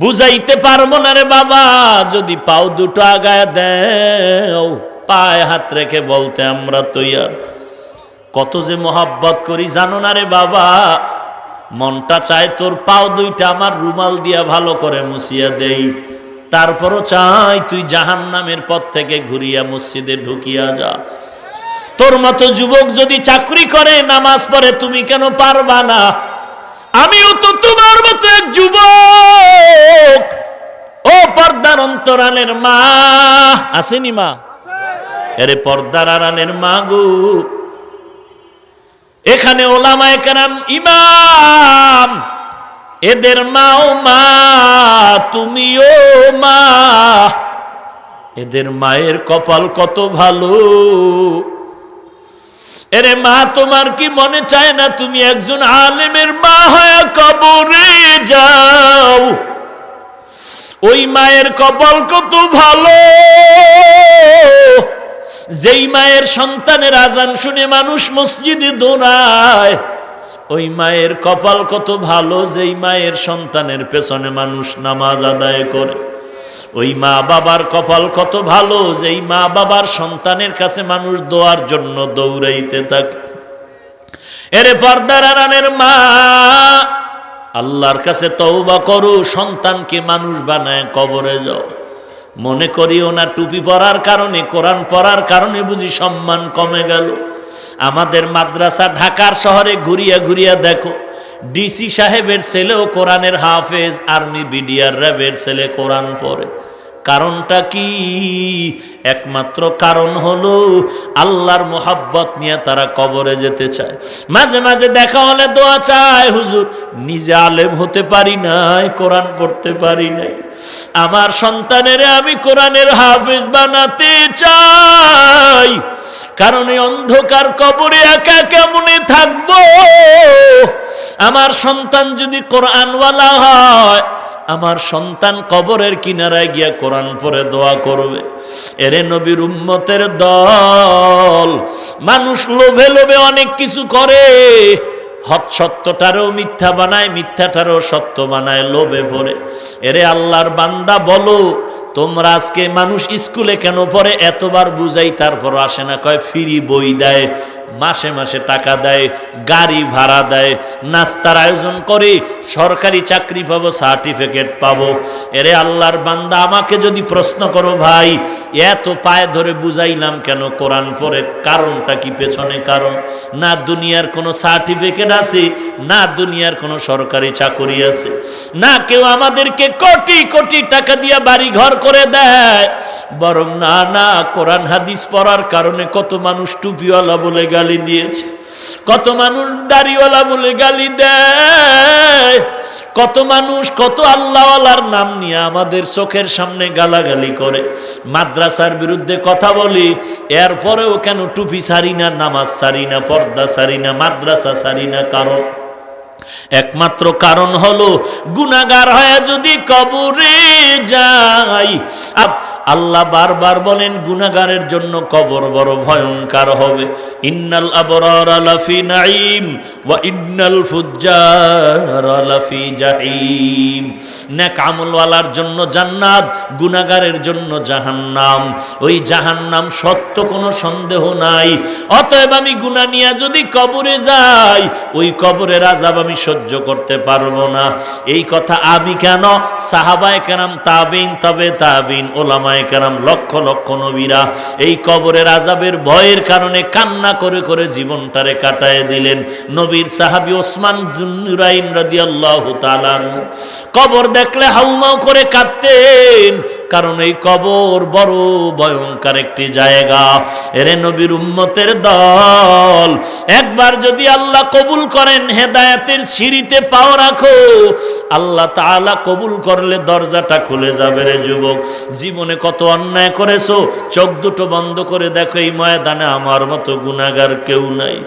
বুঝাইতে পারবো না রে বাবা, যদি পাও দুটো আগায় দেও, পায়ে হাত রেখে বলতে আমরা তৈয়ার। কত যে মোহাব্বত করি জানো না রে বাবা। মনটা চায় তোর পাও দুইটা আমার রুমাল দিয়া ভালো করে মুছিয়া দেই, তারপরও চাই তুই জাহান্নামের পথ থেকে ঘুরিয়া মসজিদে ঢুকিয়া যা। তোর মতো যুবক যদি চাকরি করে, নামাজ পড়ে, তুমি কেন পারবা না? আমিও তো তোমার মতো এক যুবক। ও পর্দার অন্তরালের মা, আসেনি মা? আরে পর্দার আড়ালের মা গো, এখানে ওলামায়ে কেরাম, ইমাম, এদের মাও মা, তুমিও মা। এদের মায়ের কপাল কত ভালো। এরে মা, তোমার কি মনে চায় না তুমি একজন আলেমের মা হয়ে কবরে যাও? ওই মায়ের কপাল কত ভালো, যেই মায়ের সন্তানের আজান শুনে মানুষ মসজিদে দৌড়ায়। ওই মায়ের কপাল কত ভালো, যেই মায়ের সন্তানের পেছনে মানুষ নামাজ আদায় করে। ওই মা বাবার কপাল কত ভালো, যেই মা বাবার সন্তানের কাছে মানুষ দোয়ার জন্য দৌড়াইতে থাকে। এরে পর্দার আড়ালের মা, আল্লাহর কাছে তওবা করো, সন্তানকে মানুষ বানায় কবরে যাও। মনে করিও না টুপি পরার কারণে, কোরআন পড়ার কারণে বুঝি সম্মান কমে গেল। আমাদের মাদ্রাসা ঢাকার শহরে ঘুরিয়া ঘুরিয়া দেখো, ডিসি সাহেবের ছেলেও কোরআনের হাফেজ, আর্মি বিডিআর র্যাবের ছেলে কোরআন পড়ে। কারণটা কি? একমাত্র কারণ হলো আল্লাহর মোহাব্বত নিয়ে তারা কবরে যেতে চায়। মাঝে মাঝে দেখা হলে দোয়া চায়, হুজুর নিজে আলেম হতে পারি নাই, কোরআন পড়তে পারি নাই, আমার সন্তানের আমি কোরআনের হাফেজ বানাতে চাই। কারণ এই অন্ধকার কবরে একা কেমনে থাকবো? আমার সন্তান যদি কোরআনওয়ালা হয়, আমার সন্তান কবরের কিনারায় গিয়া কোরআন পড়ে দোয়া করবে। এরে নবীর উম্মতের দল, মানুষ লোভে লোভে অনেক কিছু করে, সত্যটারও মিথ্যা বানায়, মিথ্যাটারও সত্য বানায়, লোভে পড়ে। এরে আল্লাহর বান্দা বলো, তোমরা আজকে মানুষ স্কুলে কেন পড়ে? এতবার বুঝাই তারপর আসে না। কয় ফ্রি বই দেয়, মাসে মাসে টাকা দেয়, গাড়ি ভাড়া দেয়, নাস্তার আয়োজন করে, সরকারি চাকরি পাবো, সার্টিফিকেট পাবো। এরে আল্লাহর বান্দা, আমাকে যদি প্রশ্ন করো ভাই এত পায়ে ধরে বুঝাইলাম কেন কোরআন পড়ে, কারণটা কি? পেছনে কারণ না দুনিয়ার কোনো সার্টিফিকেট আছে, না দুনিয়ার কোনো সরকারি চাকরি আছে, না কেউ আমাদেরকে কোটি কোটি টাকা দিয়ে বাড়ি ঘর করে দেয়, বরং না কোরআন হাদিস পড়ার কারণে কত মানুষ টুপিওয়ালা বলে গালি দিয়েছে, কত মানুষ দাড়িওয়ালা বলে গালি দেয়, কত মানুষ কত আল্লাহওয়ালার নাম নিয়ে আমাদের চোখের সামনে গালাগালি করে। মাদ্রাসার বিরুদ্ধে কথা বলি, এরপরেও কেন টুপি ছাড়ি না, নামাজ ছাড়ি না, পর্দা ছাড়ি না, মাদ্রাসা ছাড়ি না? কারণ একমাত্র কারণ হলো গুনাহগার হয়ে যদি কবরে যাই। আল্লাহ বারবার বলেন গুনাহগারের জন্য কবর বড় ভয়ঙ্কর হবে। ইন্নাল আবরারা লাফি নাঈম ওয়া ইন্নাল ফুজ্জারা লাফি জাহিম। নেক আমলওয়ালার জন্য জান্নাত, গুনাহগারের জন্য জাহান্নাম। ওই জাহান্নাম সত্য, কোনো সন্দেহ নাই। অতএব আমি গুনাহ নিয়ে যদি কবরে যাই, ওই কবরের আযাব আমি সহ্য করতে পারবো না। এই কথা আমি কেন, সাহাবায়ে কেরাম, তাবিন, তবে তাবিন, ওলামায়ে কেরাম, লক্ষ লক্ষ নবীরা এই কবরের আযাবের ভয়ের কারণে কান্না করে করে জীবনটারে কাটায় দিলেন। নবীর সাহাবী ওসমান যুন্নুরাইন রাদিয়াল্লাহু তাআলা কবর দেখলে হাউমাউ করে কাঁদতেন, কারণ এই কবর বড় ভয়ঙ্কর একটি জায়গা। এরে নবীর উম্মতের দল, একবার যদি আল্লাহ কবুল করেন, হেদায়েতের সিঁড়িতে পাও রাখো, আল্লাহ তাআলা কবুল করলে দরজাটা খুলে যাবে। রে যুবক, জীবনে কত অন্যায় করেছো, চোখ দুটো বন্ধ করে দেখো, এই ময়দানে আমার মতো গুনাহগার কেউ নাই।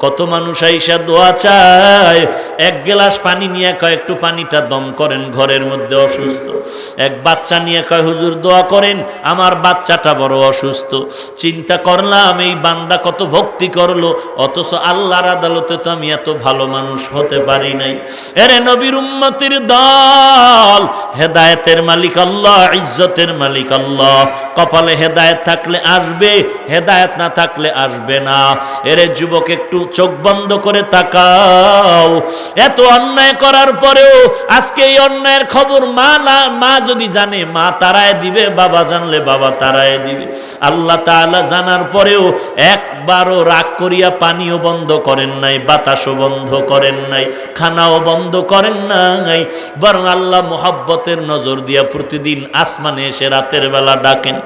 কত মানুষ আইসা দোয়া চায়, এক গ্লাস পানি নিয়ে কয় একটু পানিটা দম করেন, ঘরের মধ্যে অসুস্থ। এক বাচ্চা নিয়ে কয় হুজুর দোয়া করেন, আমার বাচ্চাটা বড় অসুস্থ। চিন্তা করলাম এই বান্দা কত ভক্তি করলো, অথচ আল্লাহর আদালতে তো আমি এত ভালো মানুষ হতে পারি নাই। এরে নবীর উম্মতির দল, হেদায়েতের মালিক আল্লাহ, ইজ্জতের মালিক আল্লাহ। কপালে হেদায়েত থাকলে আসবে, হেদায়েত না থাকলে আসবে না। এরে যুবক, একটু চোখ বন্ধ করে তাকাও। এত অন্যায় করার পরেও আজকে এই অন্যায়ের খবর মা যদি জানে মা তারায় দিবে, বাবা জানলে বাবা তারায় দিবে। আল্লাহ তাআলা জানার পরেও একবারও রাগ করিয়া পানিও বন্ধ করেন নাই, বাতাসও বন্ধ করেন নাই, খানাও বন্ধ করেন নাই। বরং আল্লাহ মুহাব্বতের নজর দিয়া প্রতিদিন আসমানে এসে রাতের বেলা ডাকেন।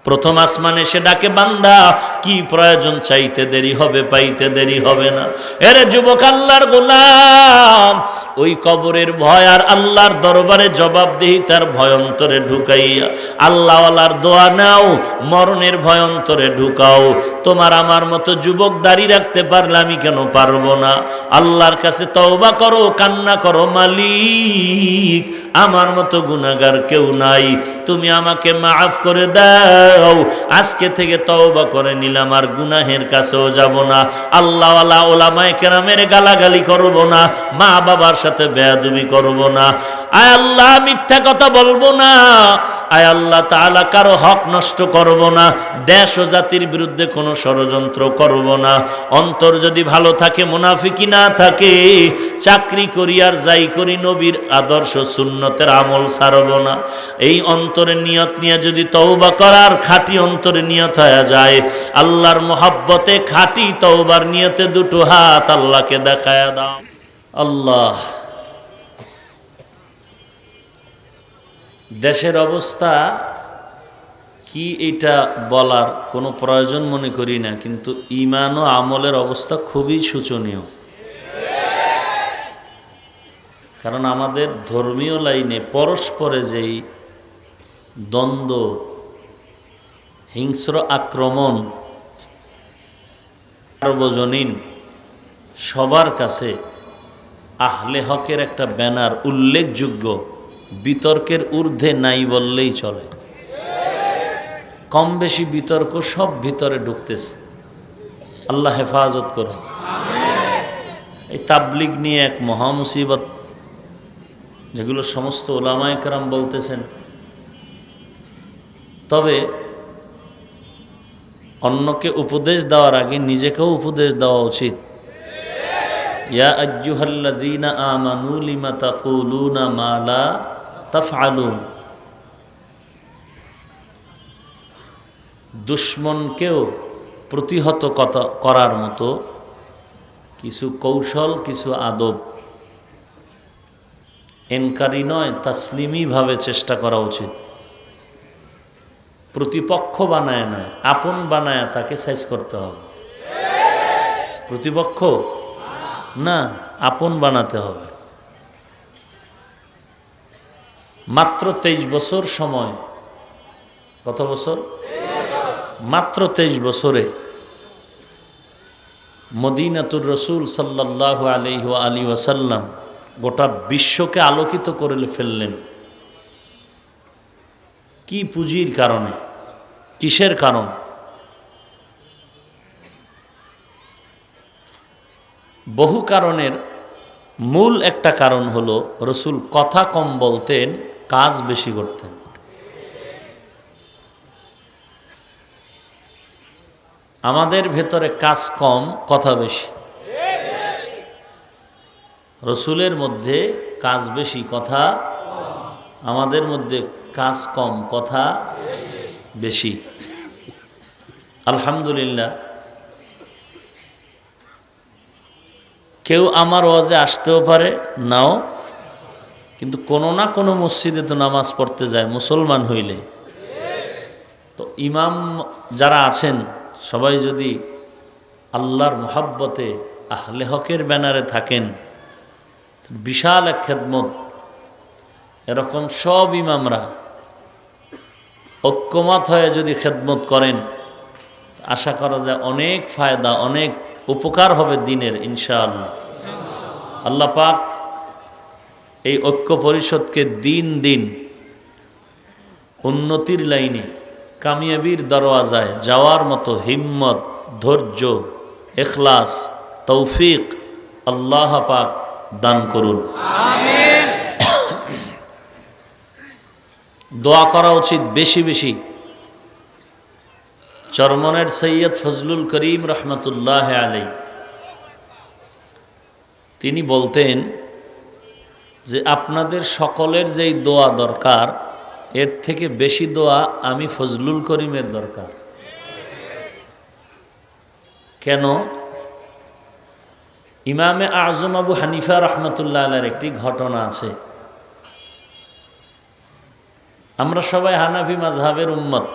প্রথম আসমানে এসে ডাকে, বান্দা কি প্রয়োজন, চাইতে দেরি হবে, পাইতে দেরি হবে না। এরে যুবক, আল্লাহর গোলাম, ওই কবরের ভয় আর আল্লাহর দরবারে জবাবদিহিতার ভয় অন্তরে ঢুকাইয়া আল্লাহওয়ালার দোয়া নাও, মরণের ভয় অন্তরে ঢুকাও। তোমার আমার মতো যুবক দাঁড়িয়ে রাখতে পারলে আমি কেন পারবো না? আল্লাহর কাছে তওবা করো, কান্না করো, মালিক আমার মতো গুনাহগার কেউ নাই, তুমি আমাকে মাফ করে দাও। আজকে থেকে তওবা করে নিলাম, আর গুনাহের কাছেও যাব না। আল্লাহওয়ালা ওলামায়ে কেরামের গালাগালি করব না, মা বাবার সাথে বেয়াদবি করব না। আয় আল্লাহ, মিথ্যা কথা বলবো না। আয় আল্লাহ তাআলা, কারো হক নষ্ট করব না, দেশ ও জাতির বিরুদ্ধে কোনো ষড়যন্ত্র করব না। অন্তর যদি ভালো থাকে, মুনাফিকি না থাকে, চাকরি করি আর যাই করি, নবীর আদর্শ সুন্নতের আমল ছাড়ব না। এই অন্তরের নিয়ত নিয়ে যদি তওবা করার খাঁটি অন্তরে নিয়ত হয়ে যায়, আল্লাহর মোহাব্বতে খাঁটি তওবার নিয়তে দুটো হাত আল্লাহকে দেখায় দাও। আল্লাহ, দেশের অবস্থা কি এটা বলার কোনো প্রয়োজন মনে করি না, কিন্তু ঈমান ও আমলের অবস্থা খুবই শোচনীয়। কারণ আমাদের ধর্মীয় লাইনে পরস্পরে যেই দ্বন্দ্ব, হিংস্র আক্রমণ, সার্বজনীন, সবার কাছে আহলে হকের একটা ব্যানার উল্লেখযোগ্য, বিতর্কের ঊর্ধ্বে নাই বললেই চলে। কম বেশি বিতর্ক সব ভিতরে ঢুকতেছে। আল্লাহ হেফাজত করো। এই তাবলিগ নিয়ে এক মহা মুসিবত, যেগুলো সমস্ত ওলামায়ে কেরাম বলতেছেন। তবে অন্যকে উপদেশ দেওয়ার আগে নিজেকেও উপদেশ দেওয়া উচিত। ইয়া আইয়ুহাল্লাযীনা আমানু লিমা তাকুলুনা মা লা তাফআলুন। দুশমনকেও প্রতিহত করার মতো কিছু কৌশল, কিছু আদব এনকারি নয়, তাসলিমিভাবে চেষ্টা করা উচিত। প্রতিপক্ষ বানায় নয়, আপন বানায় তাকে সাইজ করতে হবে। প্রতিপক্ষ না, আপন বানাতে হবে। মাত্র 23 বছর সময়। কত বছর? মাত্র 23 বছরে মদিনাতুর রসুল সাল্লাল্লাহু আলাইহি ওয়াসাল্লাম গোটা বিশ্বকে আলোকিত করে ফেললেন। কি পুঁজির কারণে? কিসের কারণ? বহু কারণের মূল একটা কারণ হলো রসুল কথা কম বলতেন, কাজ বেশি করতেন। আমাদের ভেতরে কাজ কম, কথা বেশি। রসুলের মধ্যে কাজ বেশি, কথা। আমাদের মধ্যে কাজ কম, কথা বেশি। আলহামদুলিল্লাহ, কেউ আমার ওয়াজে আসতেও পারে, নাও, কিন্তু কোনো না কোনো মসজিদে তো নামাজ পড়তে যায় মুসলমান হইলে। তো ইমাম যারা আছেন সবাই যদি আল্লাহর মোহাব্বতে আহলে হকের ব্যানারে থাকেন, বিশাল এক খেদমত। এরকম সব ইমামরা ঐক্যমত হয়ে যদি খেদমত করেন, আশা করা যায় অনেক ফায়দা, অনেক উপকার হবে দিনের, ইনশাআল্লাহ। আল্লাহ পাক এই ঐক্য পরিষদকে দিন দিন উন্নতির লাইনে কামিয়াবির দরওয়াজায় যাওয়ার মতো হিম্মত, ধৈর্য, ইখলাস, তৌফিক আল্লাহ পাক দান করুন। আমিন। দোয়া করা উচিত বেশি বেশি। চরমনের সৈয়দ ফজলুল করিম রহমতুল্লাহ আলাই তিনি বলতেন যে আপনাদের সকলের যেই দোয়া দরকার এর থেকে বেশি দোয়া আমি ফজলুল করিমের দরকার। কেন? ইমামে আজম আবু হানিফা রহমতুল্লাহ আলাইহির একটি ঘটনা আছে। আমরা সবাই হানাফি মাযহাবের উম্মত,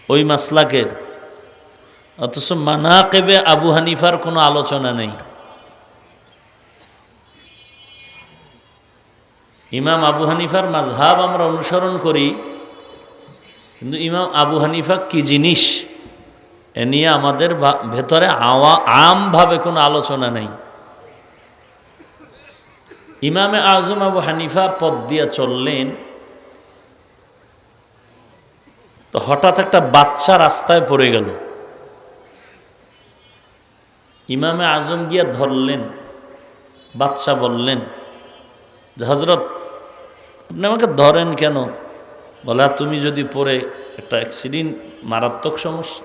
ওই মাসলাকের, অথচ মানাকিবে আবু হানিফার কোনো আলোচনা নেই। ইমাম আবু হানিফার মাযহাব আমরা অনুসরণ করি, কিন্তু ইমাম আবু হানিফা কি জিনিস এ নিয়ে আমাদের ভেতরে আমভাবে কোনো আলোচনা নেই। ইমামে আজম আবু হানিফা পথ দিয়ে চললেন, তো হঠাৎ একটা বাচ্চা রাস্তায় পড়ে গেল। ইমামে আজম গিয়া ধরলেন। বাচ্চা বললেন যে হযরত আপনি আমাকে ধরেন কেন? বলে তুমি যদি পড়ে একটা অ্যাক্সিডেন্ট, মারাত্মক সমস্যা,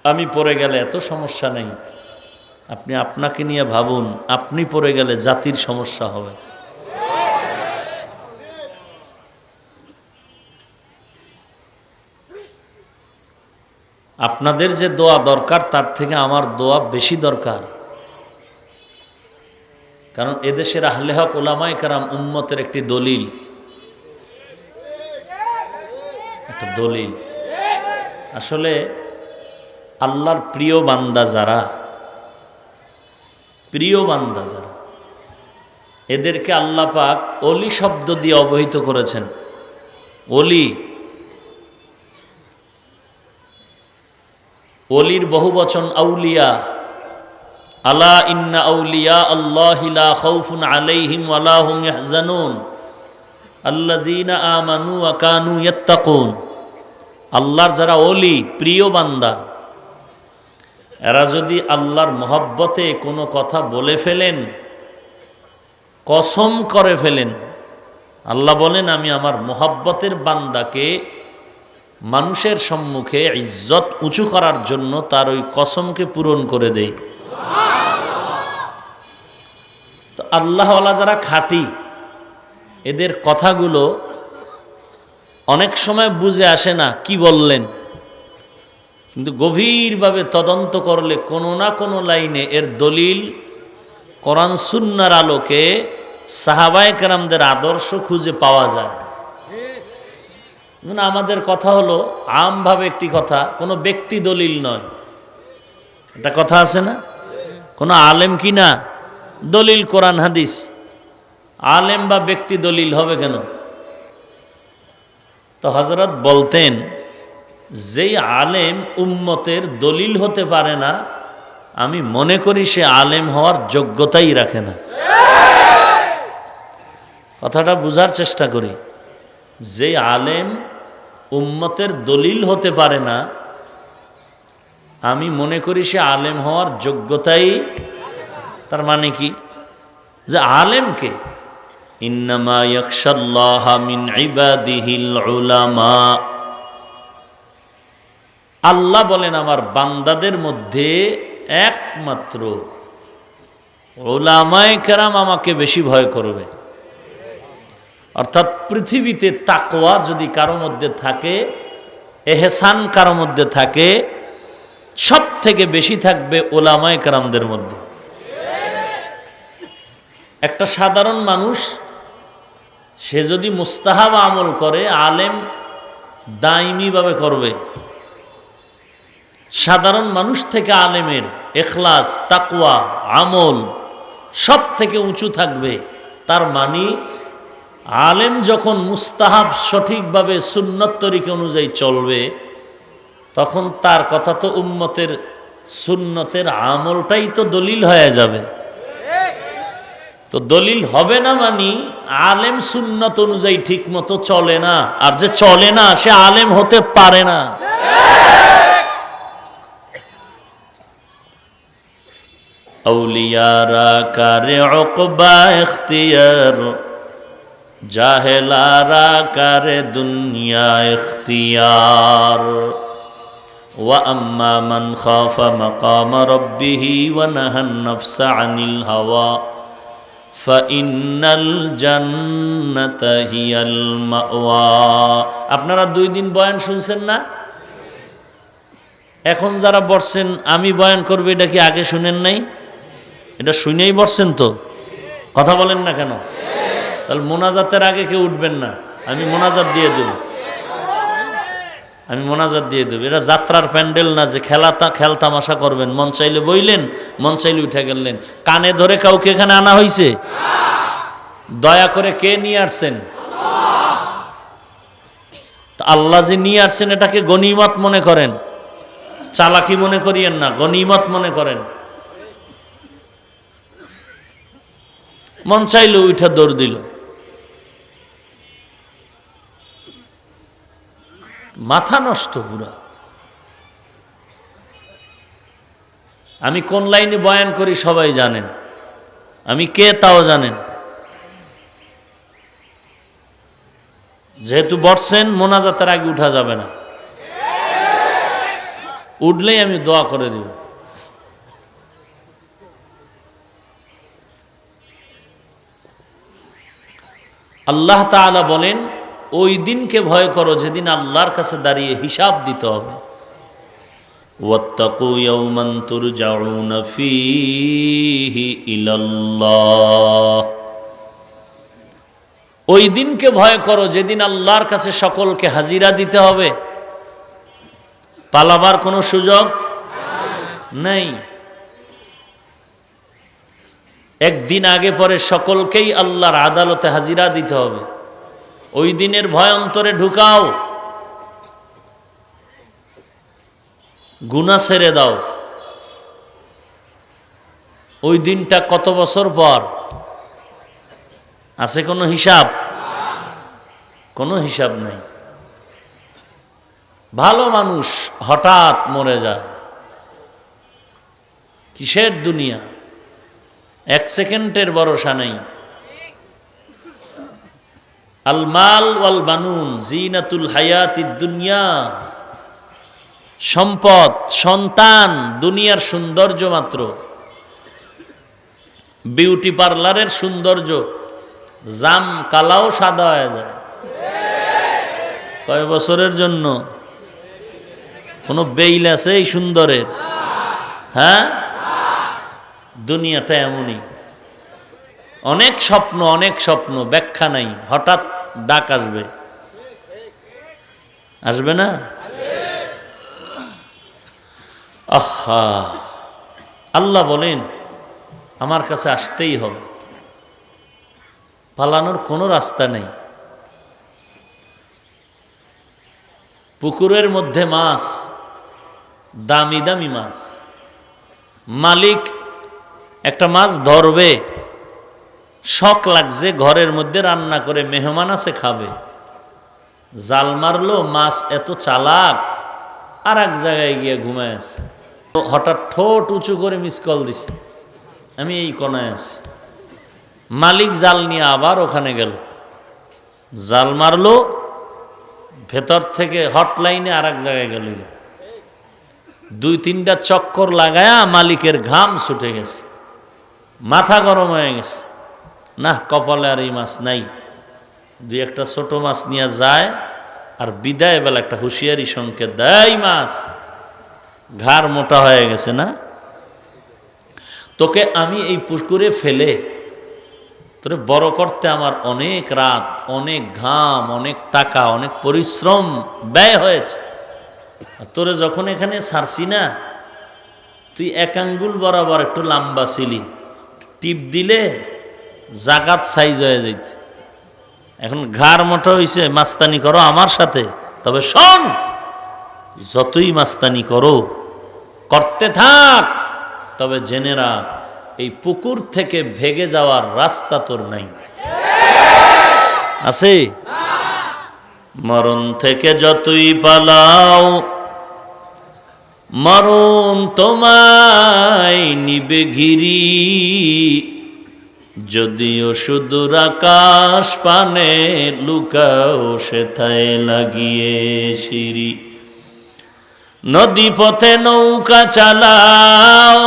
আমি পড়ে গেলে এত সমস্যা নেই, আপনি আপনাকে নিয়ে ভাবুন, আপনি পড়ে গেলে জাতির সমস্যা হবে। আপনাদের যে দোয়া দরকার তার থেকে আমার দোয়া বেশি দরকার। কারণ এদেশের আহলে হক উলামায়ে কেরাম উম্মতের একটি দলিল, একটা দলিল। আসলে আল্লাহর প্রিয় বান্দা যারা, এদেরকে আল্লাহ পাক অলি শব্দ দিয়ে অবহিত করেছেন। অলি, অলির বহুবচন আউলিয়া। আলা ইন্না আউলিয়া আল্লাহি লা খাউফুন আলাইহিম ওয়া লা হুম ইয়াহজানুন আল্লাযীনা আমানু ওয়া কানু ইয়াত্তাকুন। আল্লাহর যারা অলি, প্রিয় বান্দা, এরা যদি আল্লাহর মহব্বতে কোনো কথা বলে ফেলেন, কসম করে ফেলেন, আল্লাহ বলেন আমি আমার মহব্বতের বান্দাকে মানুষের সম্মুখে ইজ্জত উঁচু করার জন্য তার ওই কসমকে পূরণ করে দেই। তো আল্লাহওয়ালা যারা খাঁটি, এদের কথাগুলো অনেক সময় বুঝে আসে না কি বললেন, কিন্তু গভীরভাবে তদন্ত করলে কোনো না কোনো লাইনে এর দলিল কোরআন সুন্নাহর আলোকে সাহাবায়ে কেরামদের আদর্শ খুঁজে পাওয়া যায়। আমাদের কথা হলো আমভাবে একটি কথা, কোনো ব্যক্তি দলিল নয়। একটা কথা আছে না, কোনো আলেম কি না দলিল কোরআন হাদিস। আলেম বা ব্যক্তি দলিল হবে কেন? তো হযরত বলতেন যেই আলেম উম্মতের দলিল হতে পারে না, আমি মনে করি সে আলেম হওয়ার যোগ্যতাই রাখে না। কথাটা বুঝার চেষ্টা করি। যে আলেম উম্মতের দলিল হতে পারে না, আমি মনে করি সে আলেম হওয়ার যোগ্যতাই। তার মানে কি? যে আলেমকে ইন্নামা ইয়াখশাল্লাহা মিন ইবাদিহিল উলামা, আল্লাহ বলেন আমার বান্দাদের মধ্যে একমাত্র উলামায়ে কেরাম আমাকে বেশি ভয় করবে। অর্থাৎ পৃথিবীতে তাকওয়া যদি কারো মধ্যে থাকে, এহসান কারো মধ্যে থাকে, সব থেকে বেশি থাকবে উলামায়ে কেরামদের মধ্যে। একটা সাধারণ মানুষ সে যদি মুস্তাহাব আমল করে, আলেম দাইমিভাবে করবে। সাধারণ মানুষ থেকে আলেমের ইখলাস, তাকওয়া, আমল সব থেকে উঁচু থাকবে। তার মানে আলেম যখন মুস্তাহাব সঠিকভাবে সুন্নত তরিকা অনুযায়ী চলবে, তখন তার কথা তো উম্মতের সুন্নতের আমলটাই তো দলিল হয়ে যাবে। তো দলিল হবে না মানি আলেম সুন্নত অনুযায়ী ঠিক মতো চলে না, আর যে চলে না সে আলেম হতে পারে না। আউলিয়ারা কারে উকবা ইখতিয়ার, জাহেলারা কারে দুনিয়া ইখতিয়ার। ওয়া আম্মা মান খাফা মাকামা রাব্বিহি ওয়া নাহান নাফসা আনিল হাওয়া ফাইন্নাল জান্নাতা হিয়াল মাওয়া। আপনারা 2 দিন বয়ান শুনছেন না? এখন যারা বসছেন আমি বয়ান করব, এটা কি আগে শুনেন নাই? এটা শুনেই বসছেন তো, কথা বলেন না কেন? তাহলে মোনাজাতের আগে কেউ উঠবেন না, আমি মোনাজাত দিয়ে দেব, আমি মোনাজাত দিয়ে দেব। এটা যাত্রার প্যান্ডেল না যে খেল তামাশা করবেন, মন চাইলে বইলেন, মন চাইলে উঠে গেলেন। কানে ধরে কাউকে এখানে আনা হয়েছে? দয়া করে কে নিয়ে আসছেন? আল্লাহ যে নিয়ে আসছেন এটাকে গনিমত মনে করেন, চালাকি মনে করিয়েন না, গনিমত মনে করেন। মন চাইলে উঠে দৌড় দিল, মাথা নষ্ট পুরা। আমি কোন লাইনে বয়ান করি সবাই জানেন, আমি কে তাও জানেন। যেহেতু বসছেন মোনাজাতের আগে উঠা যাবে না, উঠলেই আমি দোয়া করে দিব। আল্লাহ তাআলা বলেন, ওই দিনকে ভয় করো যেদিন আল্লাহর কাছে দাঁড়িয়ে হিসাব দিতে হবে। ওয়াত্তাকু ইয়াওমান তুরজাউনা ফীহি ইলাল্লাহ। ওই দিনকে ভয় করো যেদিন আল্লাহর কাছে সকলকে হাজিরা দিতে হবে, পালাবার কোনো সুযোগ নেই। একদিন আগে পরে সকলকেই আল্লাহর আদালতে হাজিরা দিতে হবে। ওই দিনের ভয় অন্তরে ঢুকাও, গুনাহ ছেড়ে দাও। ওই দিনটা কত বছর পর? আছে কোনো হিসাব? কোনো হিসাব নাই। ভালো মানুষ হঠাৎ মরে যায়, কিসের দুনিয়া? 1 সেকেন্ডের ভরসা নেই। আল মাল ওয়াল বানুন জিনাতুল হায়াতিদ দুনিয়া। সম্পদ, সন্তান দুনিয়ার সৌন্দর্য মাত্র। বিউটি পার্লারের সৌন্দর্য, জাম কালাও সাদা হয়ে যায়। কয় বছরের জন্য? কোনো বেইল আছে এই সুন্দরের? হ্যাঁ, দুনিয়াটা এমনই। অনেক স্বপ্ন, অনেক স্বপ্ন, ব্যাখ্যা নাই। হঠাৎ ডাক আসবে, আসবে না? আহা, আল্লাহ বলেন আমার কাছে আসতেই হবে, পালানোর কোনো রাস্তা নেই। পুকুরের মধ্যে মাছ, দামি দামি মাছ, মালিক একটা মাছ ধরবে, শখ লাগছে, ঘরের মধ্যে রান্না করে মেহমান আছে খাবে, জাল মারলো, মাছ এত চালাক, আর এক জায়গায় গিয়ে ঘুমায় আছে। হঠাৎ ঠোঁট উঁচু করে মিস কল দিছে, আমি এই কোনায় আছি। মালিক জাল নিয়ে আবার ওখানে গেল, জাল মারলো, ভেতর থেকে হটলাইনে আর এক জায়গায় গেল। 2-3টা চক্কর লাগায়া মালিকের ঘাম ছুটে গেছে, মাথা গরম হয়ে গেছে। না, কপালে আর এই মাছ নাই। 2-একটা ছোট মাছ নিয়ে যায়, আর বিদায় বেলা একটা হুঁশিয়ারি সংকেত দেয়, মাছ ঘাড় মোটা হয়ে গেছে না, তোকে আমি এই পুকুরে ফেলে তোরে বড় করতে আমার অনেক রাত, অনেক ঘাম, অনেক টাকা, অনেক পরিশ্রম ব্যয় হয়েছে। তোরে যখন এখানে ছাড়ছি না, তুই 1 আঙ্গুল বরাবর একটু লম্বা ছিলি, টিপ দিলে জাগাত সাইজ হয়ে যাইত। এখন ঘাড় মোটা হয়েছে, মাস্তানি করো আমার সাথে। তবে শোন, যতই মাস্তানি করো, করতে থাক, তবে জেনে রাখ এই পুকুর থেকে ভেগে যাওয়ার রাস্তা তোর নাই, আছে? মরণ থেকে যতই পালাও মরণ তোমায় নিবে ঘিরি, যদিও সুদূর আকাশ পানে লুকাও সেথায় লাগিয়ে সিঁড়ি। নদী পথে নৌকা চালাও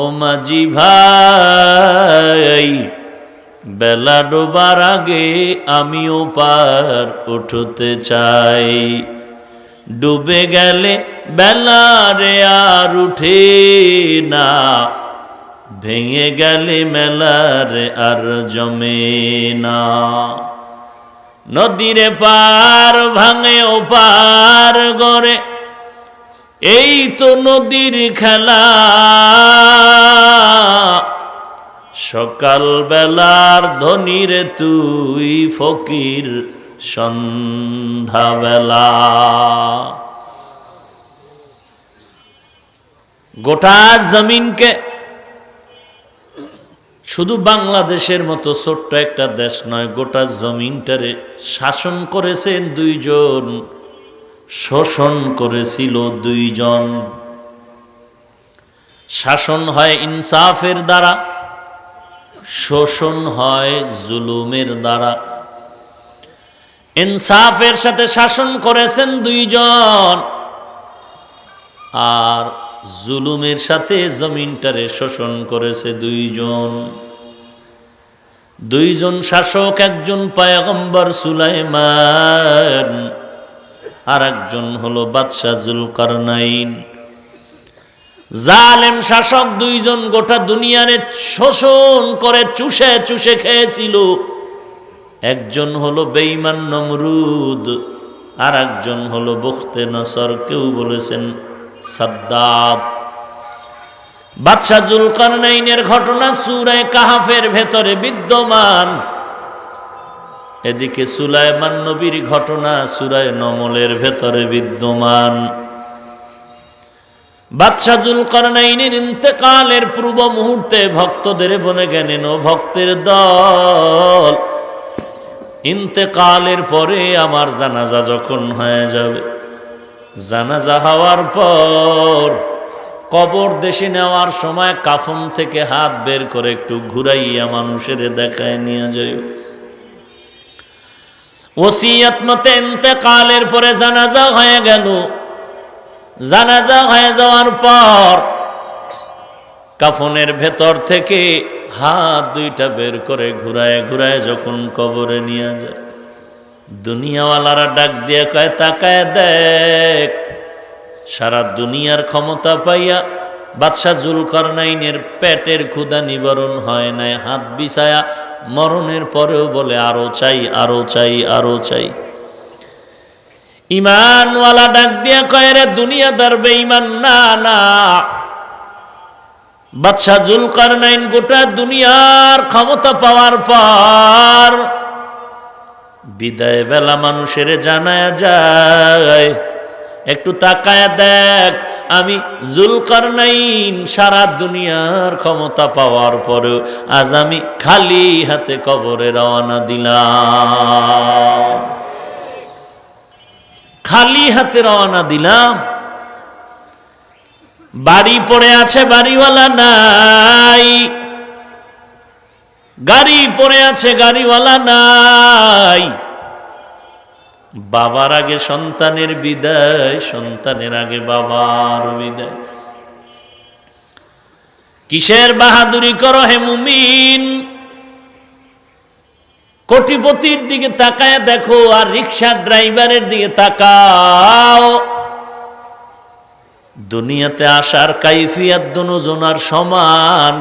ও মাঝি ভাই, বেলা ডোবার আগে আমিও পার উঠতে চাই। ডুবে গেলে বেলা রে আর উঠে না, ভেঙে গেলে মেলারে আর জমে না। নদীরে পার ভাঙে ও পার গড়ে, এই তো নদীর খেলা। সকাল বেলার ধনীরে তুই ফকির সন্ধ্যাবেলা। গোটা জমিনকে, শুধু বাংলাদেশের মতো ছোট্ট একটা দেশ নয়, গোটা জমিনটারে শাসন করেছেন দুইজন, শোষণ করেছিল দুইজন। শাসন হয় ইনসাফের দ্বারা, শোষণ হয় জুলুমের দ্বারা। ইনসাফের সাথে শাসন করেছেন দুইজন, আর জুলুমের সাথে জমিনটারে শোষণ করেছে দুইজন। দুইজন শাসক, একজন পয়গম্বর সুলাইমান, আর একজন হলো বাদশাহ জুলকারনাইন। জালেম শাসক দুইজন গোটা দুনিয়ারে শোষণ করে চুষে চুষে খেয়েছিল। একজন হলো বেঈমান নমরুদ, আর একজন হলো বুখতে নসর, কেউ বলেছেন সাদ্দাত। বাদশাহ জুলকারনাইনের ঘটনা সূরা কাহাফের ভেতরে বিদ্যমান। এদিকে সুলাইমান নবীর ঘটনা সূরা নমলের ভেতরে বিদ্যমান। বাদশাহ জুলকারনাইনের ইন্তেকালের পূর্ব মুহূর্তে ভক্তদের বলে গেলেন, ও ভক্তের দল, ইন্তেকালের পরে আমার জানাজা যখন হয়ে যাবে, জানাজা হওয়ার পর কবর দেশে নেওয়ার সময় কাফন থেকে হাত বের করে একটু ঘুরাইয়া মানুষের দেখায় নিয়ে যায়। ওসিয়ত মতে ইন্তেকালের পরে জানাজা হয়ে গেল। জানাজা হয়ে যাওয়ার পর কাফনের ভেতর থেকে হাত দুইটা বের করে ঘুরায় ঘুরায় যখন কবরে নিয়ে যায়, দুনিয়াওয়ালারা ডাক দিয়ে কয়, তাকায় দেখ। সারা দুনিয়ার ক্ষমতা পাইয়া বাদশাহ জুলকারনাইনের পেটের ক্ষুধা নিবারণ হয় নাই, হাত বিছায়া মরণের পরেও বলে আরো চাই, আরো চাই, আরো চাই। ইমানওয়ালা ডাক দিয়া কয়, রে দুনিয়াদার বেঈমান, না না, বাদশাহ জুলকারনাইন গোটা দুনিয়ার ক্ষমতা পাওয়ার পর বিদায় বেলা মানুষের জানায়া যায়, একটু তাকায় দেখ, আমি জুলকারনাইন সারা দুনিয়ার ক্ষমতা পাওয়ার পরেও আজ আমি খালি হাতে কবরে রওনা দিলাম, খালি হাতে রওনা দিলাম। বাড়ি পড়ে আছে, বাড়িওয়ালা নাই। গাড়ি পড়ে আছে, গাড়িওয়ালা নাই। বাবার আগে সন্তানের বিদায়, সন্তানের আগে বাবার বিদায়। কিসের বাহাদুরি করো হে মুমিন? কোটিপতির দিকে তাকায় দেখো, আর রিকশার ড্রাইভারের দিকে তাকাও। দুনিয়াতে আসার কাইফিয়াত দুজনার সমান।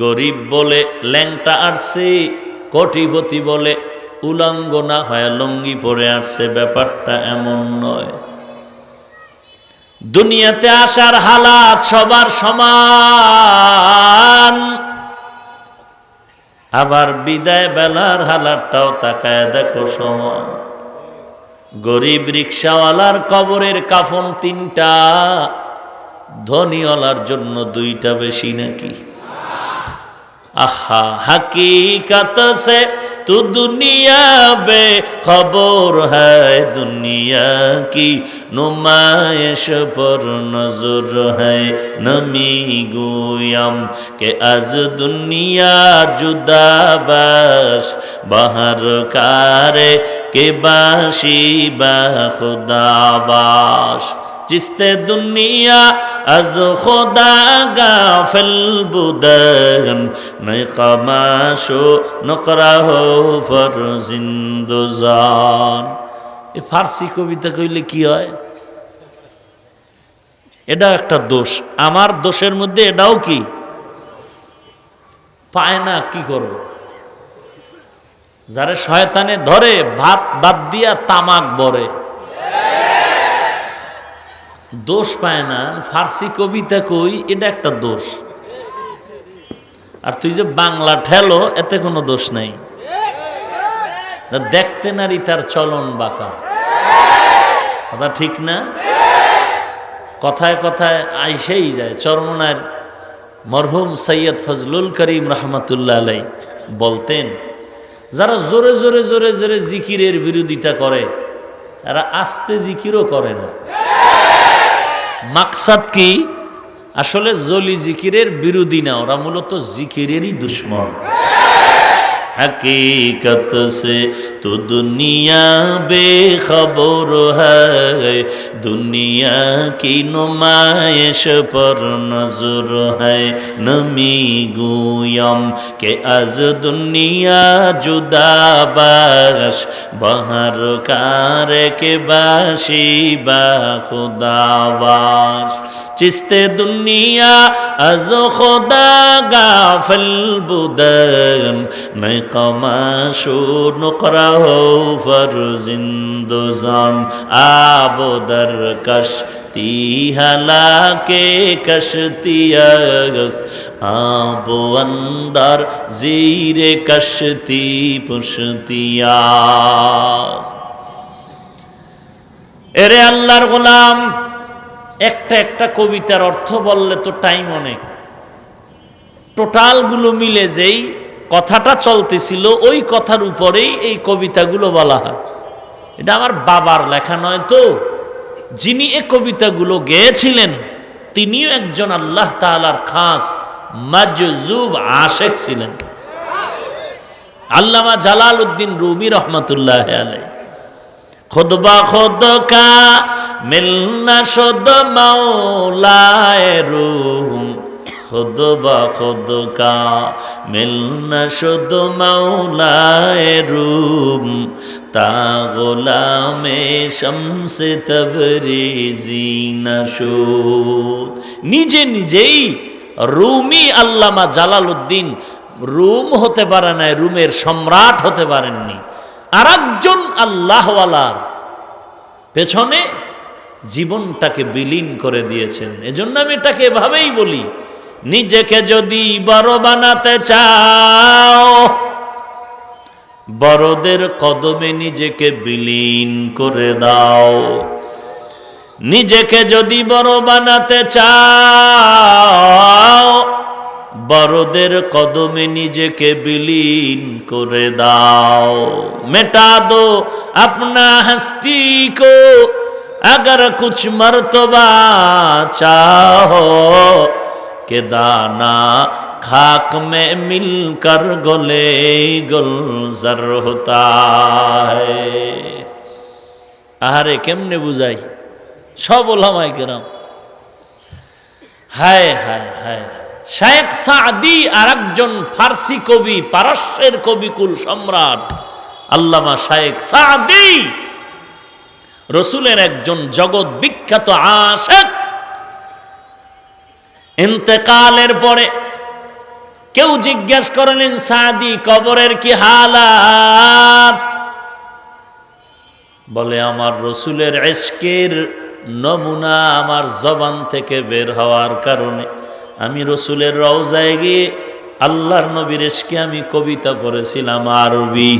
গরিব বলে ল্যাংটা আসছে, কোটিপতি বলে উলঙ্গ না হয় লুঙ্গি পরে আসছে, ব্যাপারটা এমন নয়। দুনিয়াতে আসার হালাত সবার সমান, আবার বিদায় বেলার হালাতটাও তাকায় দেখো সমান। গরিব রিকশাওয়ালার কবরের কাফন তিনটা, ধনীওয়ালার জন্য দুইটা বেশি নাকি? আহা, হकीकत से तू दुनिया बे खबर है, दुनिया की नुमाइश पर नजर है। नमी गोयम के आज दुनिया जुदा बाश, बाहर कारे के बाशी बा खुदा बाश। जिसते दुनिया अज खुदा गाफिल बुदन, नई कमाशो नकरा हो फर जिंदुजान। এ ফার্সি কবিতা কইলে কি হয়? এটা একটা দোষ, আমার দোষের মধ্যে এটাও কি পায় না, কি করব? যারা শয়তানে ধরে ভাত বাদ দিয়া তামাক বরে, দোষ পায় না। ফার্সি কবিতা কই, এটা একটা দোষ। আর তুই যে বাংলা ঠেলো, এতে কোনো দোষ নাই। দেখতে নারী তার চলন বাঁকা, কথা ঠিক না? কথায় কথায় আইসেই যায়। চরমনার মরহুম সৈয়দ ফজলুল করিম রহমতুল্লাহ আলাই বলতেন, যারা জোরে জোরে জোরে জোরে জিকিরের বিরোধিতা করে, তারা আস্তে জিকিরও করে না। মাকসাদ কি? আসলে জলি জিকিরের বিরোধী না, ওরা মূলত জিকিরেরই দুশ্মন। हकीकत से तो दुनिया बेखबर है, दुनिया की नुमाइश पर नजर है। नमी गोयम के आज दुनिया जुदा बाश, बाहर कारे के बाशी बा खुदा बाश। चिस्ते दुनिया आज खुदा गाफिल बुदन, मैं कमाशो नुकरा हो फर जिंदुजान। आबो दर कश्ती हला के कश्तियास्त, आबो अंदर जीरे कश्ती पुश्तियास्त। এরে আল্লাহর গোলাম, একটা একটা কবিতার অর্থ বললে তো টাইম অনেক। টোটাল গুলো মিলে যেই কথাটা চলতেছিল, ওই কথার উপরেই এই কবিতাগুলো বলা হয়। এটা আমার বাবার লেখা নয় তো, যিনি এই কবিতাগুলো গেয়েছিলেন তিনিও একজন আল্লাহ তাআলার খাস মাজজুব আশিক ছিলেন। আল্লামা জালালউদ্দিন রুমি রহমতুল্লাহ আলাইহি, খুদবা খুদ কা মিলনা শুদ মাওলায়ে রুম, खुद ब खुद का मिलना शुद मौलाए रूम, ता गुलामे शम्स तबरीजी नशूद। নিজে নিজেই রুমি আল্লামা জালালউদ্দিন রুম হতে পারে না, রুমের সম্রাট হতে পারেননি। আর একজন আল্লাহওয়ালার পেছনে জীবনটাকে বিলীন করে দিয়েছেন। এজন্য আমি এটাকে এভাবেই বলি, নিজেকে যদি বড় বানাতে চাও, বড়দের কদমে নিজেকে বিলীন করে দাও। নিজেকে যদি বড় বানাতে চাও, বড়দের কদমে নিজেকে বিলীন করে দাও। মেটা দো আপনা হস্তি কো, अगर कुछ मर्तबा चाहो, के दाना खाक में मिलकर गले गुलजार होता है। আহারে কেমনে বুঝাই, সব ওলামায়ে কেরাম। হায় হায় হায়, শেখ সাদি আর একজন ফার্সি কবি, পারস্যের কবিকুল সম্রাট আল্লামা শেখ সাদি, রসুলের একজন জগৎ বিখ্যাত আশিক। ইন্তেকালের পরে কেউ জিজ্ঞেস করলেন, সাদি কবরের কি হালাত? বলে, আমার রসুলের ইশকের নমুনা আমার জবান থেকে বের হওয়ার কারণে আমি রসুলের রওজায় গিয়ে আল্লাহর নবীর ইশকে আমি কবিতা পড়েছিলাম আরবি।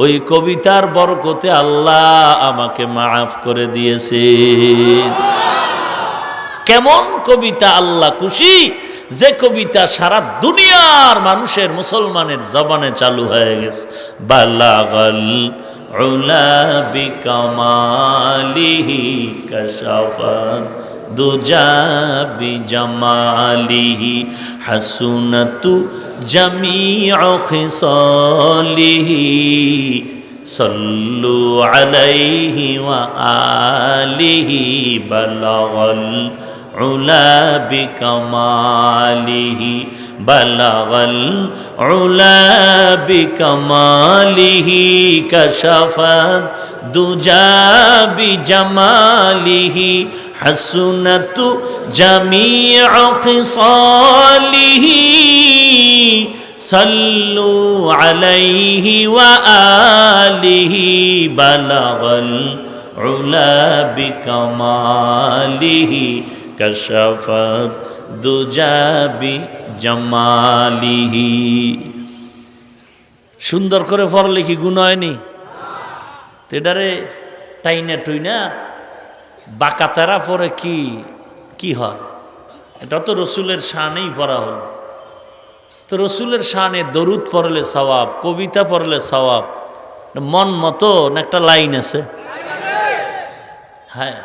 ওই কবিতার বরকতে আল্লাহ আমাকে মাফ করে দিয়েছে। কেমন কবিতা আল্লাহ খুশি, যে কবিতা সারা দুনিয়ার মানুষের মুসলমানের জবানে চালু হয়ে গেছে। বালাগাল উলা বিকামালিহি কাশাফাত দুজা বিজামালিহি হাসুনাতু জামিউ খিসালিহি সাল্লু আলাইহি ওয়া আলিহি বালাগাল উলা বিকামালিহি বালাগাল উলা বিকামালিহি কাশাফাত দুজা বিজামালিহি হাসুনাতু জামিউ খিসালিহি সাল্লু আলাইহি ওয়া আলিহি বালাগাল উলা বিকামালিহি কাশাফাত দুজা বিজামালিহি। সুন্দর করে পড়লে কি গুণ হয়নি? তেডারে টাইনা টুইনা বাকাতারা পরে কি হয়? এটা তো রসুলের শানেই পড়া হলো। তো রসুলের শানে দরুদ পড়লে সওয়াব, কবিতা পড়লে সওয়াব, মন মতো না একটা লাইন আছে? হ্যাঁ,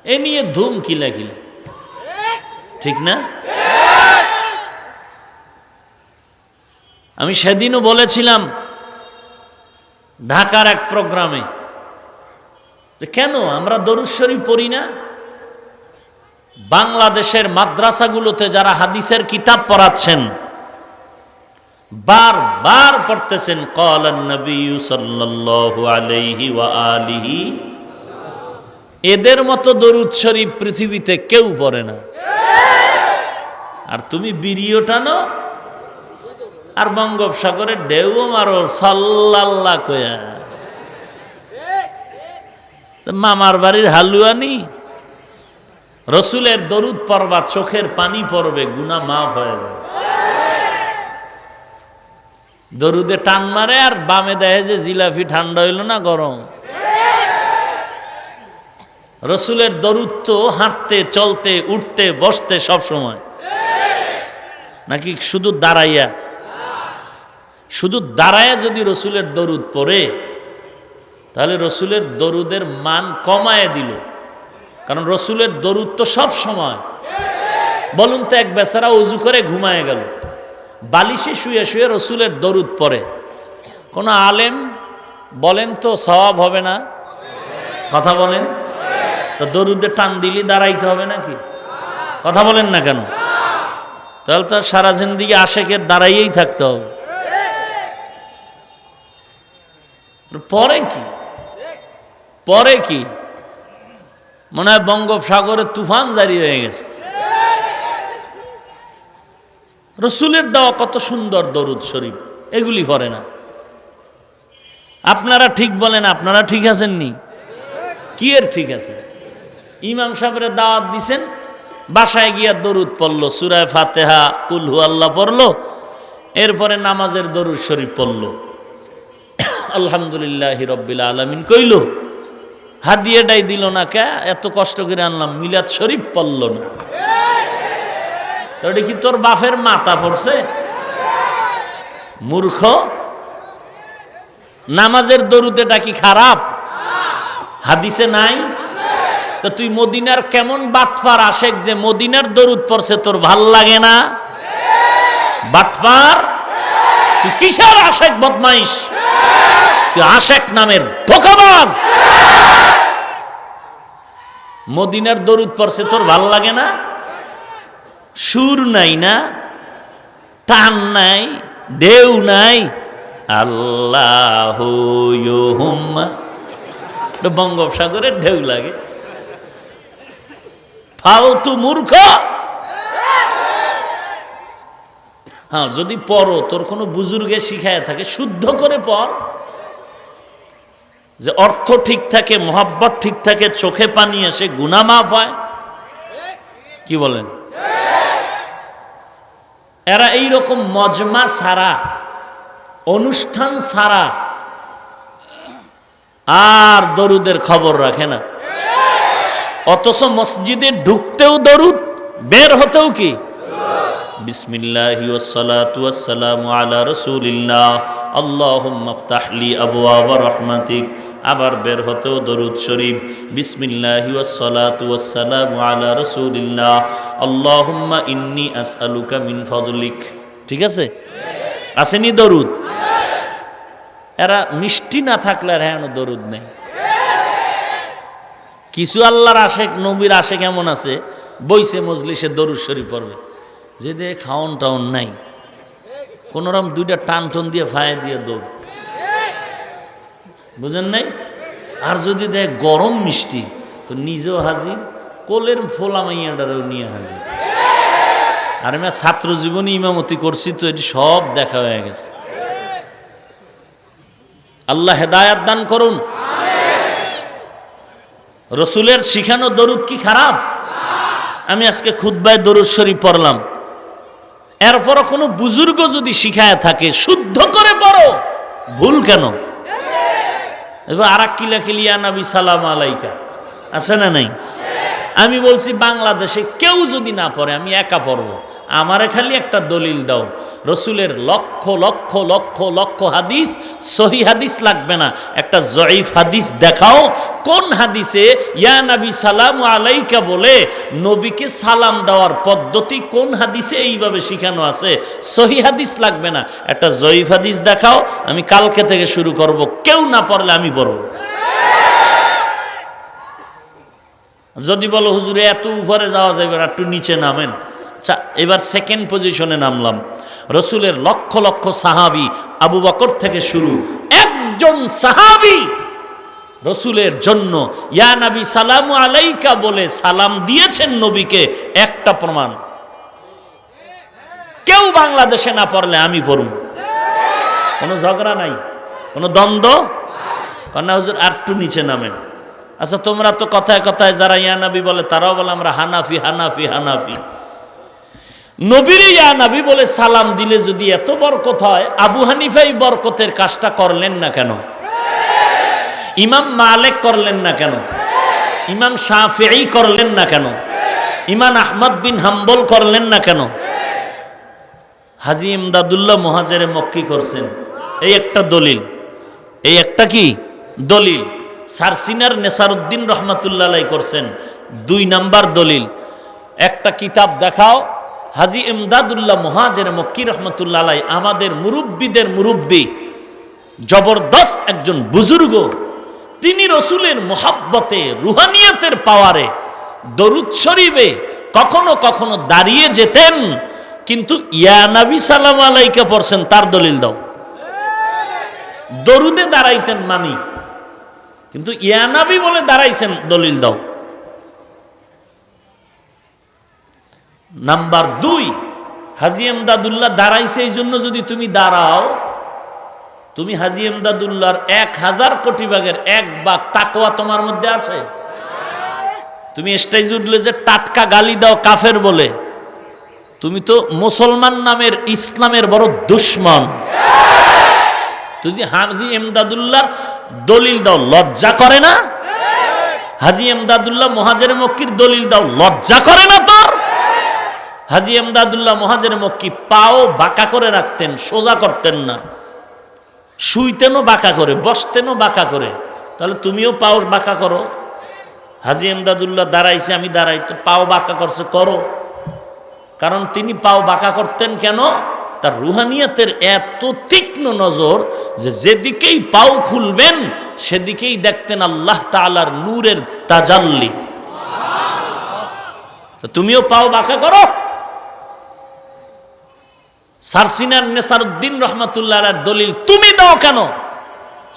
এ নিয়ে ধুম কিলাকিলি, ঠিক না? আমি সেদিনও বলেছিলাম ঢাকার এক প্রোগ্রামে যে কেন আমরা দরুদ শরীফ পড়ি না? বাংলাদেশের মাদ্রাসাগুলোতে যারা হাদিসের কিতাব পড়াচ্ছেন বারবার পড়তেছেন ক্বালান নবী সাল্লাল্লাহু আলাইহি ওয়া আলিহি। এদের মতো দরুদ শরীফ পৃথিবীতে কেউ পড়ে না। আর তুমি বিড়িও টানো আর বঙ্গোপসাগরের ঢেউও মারো সাল্লাল্লাহ কয়া। মামার বাড়ির হালুয়ানি রসুলের দরুদ পড়বা, চোখের পানি পড়বে, গুনাহ মাফ হয়ে যাবে। দরুদে টান মারে আর বামে দেয় যে জিলাপি ঠান্ডা হইল না গরম। রসুলের দরুদ তো হাঁটতে চলতে উঠতে বসতে সব সময়, নাকি শুধু দাঁড়াইয়া? শুধু দাঁড়াইয়া যদি রসুলের দরুদ পড়ে তাহলে রসুলের দরুদের মান কমায় দিল। কারণ রসুলের দরুদ তো সব সময়। বলুন তো, এক বেচারা উজু করে ঘুমায় গেল, বালিশে শুয়ে শুয়ে রসুলের দরুদ পড়ে, কোন আলেম বলেন তো সওয়াব হবে না? কথা বলেন তো, দরুদে টান দিলি দাঁড়াইতে হবে নাকি? কথা বলেন না কেন? তাহলে তো সারা জিন্দেগি আশেকের দাঁড়াইয়েই থাকতে হবে। পরে কি মনে হয় বঙ্গোপসাগরে তুফান জারি হয়ে গেছে। রসুলের দেওয়া কত সুন্দর দরুদ শরীফ, এগুলি পড়ে না। আপনারা ঠিক বলেন, আপনারা ঠিক আছেন নি? কি এর ঠিক আছে? ইমাম সাহেবের দাওয়াত দিছেন, বাসায় গিয়া দরুদ পড়লো, সূরা ফাতিহা কুল হু আল্লাহ পড়লো, এরপরে নামাজের দরুদ শরীফ পড়লো, আলহামদুলিল্লাহি রাব্বিল আলামিন কইল, হাদিয়াটাই দিল না। কে এত কষ্ট করে আনলাম, মিলাদ শরীফ পড়লো না? ওটা কি তোর বাপের মাথা পড়ছে? মূর্খ। নামাজের দরুদেটা কি খারাপ? হাদিসে নাই? তো তুই মদিনার কেমন বাটপার আশেক যে মদিনার দরুদ পড়ছে তোর ভাল লাগে না? বাটপার তুই, কিসের আশেক বদমাইশ তুই? আশেক নামের ধোঁকাবাজ। মদিনার দরুদ পড়ছে তোর ভাল লাগে না? সুর নাই না, টান নাই, ঢেউ নাই। আল্লাহু ইউহুম্মা, বঙ্গোপসাগরের ঢেউ লাগে। ফালতু মূর্খ। হ্যাঁ, যদি পড়ো তোর কোনো বুজুর্গে শিখায় থাকে শুদ্ধ করে পড়, যে অর্থ ঠিক থাকে, মোহাব্বত ঠিক থাকে, চোখে পানি আসে, গুনাহ মাফ হয়। কি বলেন? এরা এইরকম মজমা ছাড়া, অনুষ্ঠান ছাড়া আর দরুদের খবর রাখে না। অথচ মসজিদে ঢুকতেও দরুদ, বের হতেও কি বিসমিল্লাহি ওয়াসসালাতু ওয়াসসালামু আলা রাসূলিল্লাহ আল্লাহুম্মা ইফতাহ লি আবওয়াবা রাহমাতিক। আবার বের হতেও দরুদ শরীফ, বিসমিল্লাহি ওয়াসসালাতু ওয়াসসালামু আলা রাসূলিল্লাহ আল্লাহুম্মা ইন্নী আসআলুকা মিন ফাদলিক। ঠিক আছে, আসেনি দরুদ? এরা মিষ্টি না থাকলে আর হ্যাঁ দরুদ নেই। কিছু আল্লাহর আশেক, নবীর আশেক কেমন আছে, বইসে মজলিসে দরুদ শরীফ পড়বে, যে দে খাওন টাউন নাই, কোনোরকম দুইটা টান টন দিয়ে ফায়ে দিয়ে দৌড়, বুঝেন নাই? আর যদি দেখ গরম মিষ্টি, তো নিজেও হাজির, কোলের ফোলা মাইয়াটারেও নিয়ে হাজির। আর আমি ছাত্র জীবনে ইমামতি করছি, তো এটি সব দেখা হয়ে গেছে। আল্লাহ হেদায়াত দান করুন। রসুলের শিখানো দরুদ কি খারাপ? আমি আজকে খুতবায় দরুদ শরীফ পড়লাম, এরপরও কোনো বুজুর্গ যদি শিখায় থাকে শুদ্ধ করে পড়ো, ভুল কেন? এবার আর এক কিলাকিলিয়া নবী সালাম আলাইকা আছে না নাই? আমি বলছি বাংলাদেশে কেউ যদি না পড়ে, আমি একা পড়বো, আমারে খালি একটা দলিল দাও। রসুলের লক্ষ লক্ষ লক্ষ লক্ষ হাদিস, সহি হাদিস লাগবে না, একটা জয়ীফ হাদিস দেখাও। কোন হাদিসে ইয়া নবী সালাম আলাইকা বলে নবীকে সালাম দেওয়ার পদ্ধতি কোন হাদিসে এইভাবে শিখানো আছে? সহি হাদিস লাগবে না, একটা জয়ীফ হাদিস দেখাও। আমি কালকে থেকে শুরু করব, কেউ না পড়লে আমি পড়ব। যদি বলো হুজুরে এত উপরে যাওয়া যাবে না, একটু নিচে নামেন। এবার সেকেন্ড পজিশনে নামলাম। রসুলের লক্ষ লক্ষ সাহাবী, আবু বকর থেকে শুরু, একজন সাহাবী রসুলের জন্য ইয়া নবী সালামু আলাইকা বলে সালাম দিয়েছেন নবীকে, একটা প্রমাণ। কেউ বাংলাদেশে না পড়লে আমি পড়ব, কোনো ঝগড়া নাই, কোনো দ্বন্দ্ব না। হুজুর আর একটু নিচে নামেন। আচ্ছা, তোমরা তো কথায় কথায় যারা ইয়া নবী বলে তারাও বলে আমরা হানাফি হানাফি হানাফি। নবীর ইয়া নবী বলে সালাম দিলে যদি এত বরকত হয়, আবু হানিফা এই বরকতের কাজটা করলেন না কেন? ইমাম মালিক করলেন না কেন? ইমাম শাফিঈ করলেন না কেন? ইমাম আহমদ বিন হাম্বল করলেন না কেন? হাজী ইমদাদুল্লাহ মুহাজিরে মক্কি করছেন, এই একটা দলিল। এই একটা কি দলিল? সারসিনার নেসারউদ্দিন রহমাতুল্লাহ আলাইহি করছেন, 2 নাম্বার দলিল। একটা কিতাব দেখাও, হাজী ইমদাদুল্লাহ মুহাজিরে মক্কি রহমাতুল্লাহ আলাইহি, আমাদের মুরব্বীদের মুরব্বী, জবরদস্ত একজন বুজুর্গ। তিনি রসুলের মোহাব্বতে, রুহানিয়তের পাওয়ারে, দরুদ শরীফে কখনো কখনো দাঁড়িয়ে যেতেন, কিন্তু ইয়া নবী সালাম আলাইকা পড়ছেন, তার দলিল দাও। দরুদে দাঁড়াইতেন মানি, কিন্তু ইয়া নবী বলে দাঁড়াইছেন, দলিল দাও। নাম্বার 2, হাজী ইমদাদুল্লাহ দাঁড়াইছে এই জন্য যদি তুমি দাঁড়াও, তুমি হাজী ইমদাদুল্লাহর 1000 কোটি ভাগের 1 ভাগ তাকওয়া তোমার মধ্যে আছে? তুমি স্টেজ উঠলে যে টাটকা গালি দাও কাফের বলে, তুমি তো মুসলমান নামের ইসলামের বড় দুশ্মন। তুমি হাজী ইমদাদুল্লাহর দলিল দাও, লজ্জা করে না? হাজী ইমদাদুল্লাহ মুহাজিরে মক্কির দলিল দাও, লজ্জা করে না তোর? হাজী ইমদাদুল্লাহ মুহাজিরে মক্কি পাও বাঁকা করে রাখতেন, সোজা করতেন না, শুইতেনও বাঁকা করে, বসতেনও বাঁকা করে। তাহলে তুমিও পাও বাঁকা করো। হাজী ইমদাদুল্লাহ দাঁড়াইছে, আমি দাঁড়াই, তো পাও বাঁকা করছে, করো। কারণ তিনি পাও বাঁকা করতেন কেন? তার রুহানিয়তের এত তীক্ষ্ণ নজর যে যেদিকেই পাও খুলবেন সেদিকেই দেখতেন আল্লাহ তাআলার নূরের তাজাল্লি। তুমিও পাও বাঁকা করো। সারসিনার নেসারউদ্দিন রহমাতুল্লাহ আলাইহির দলিল তুমি দাও কেন?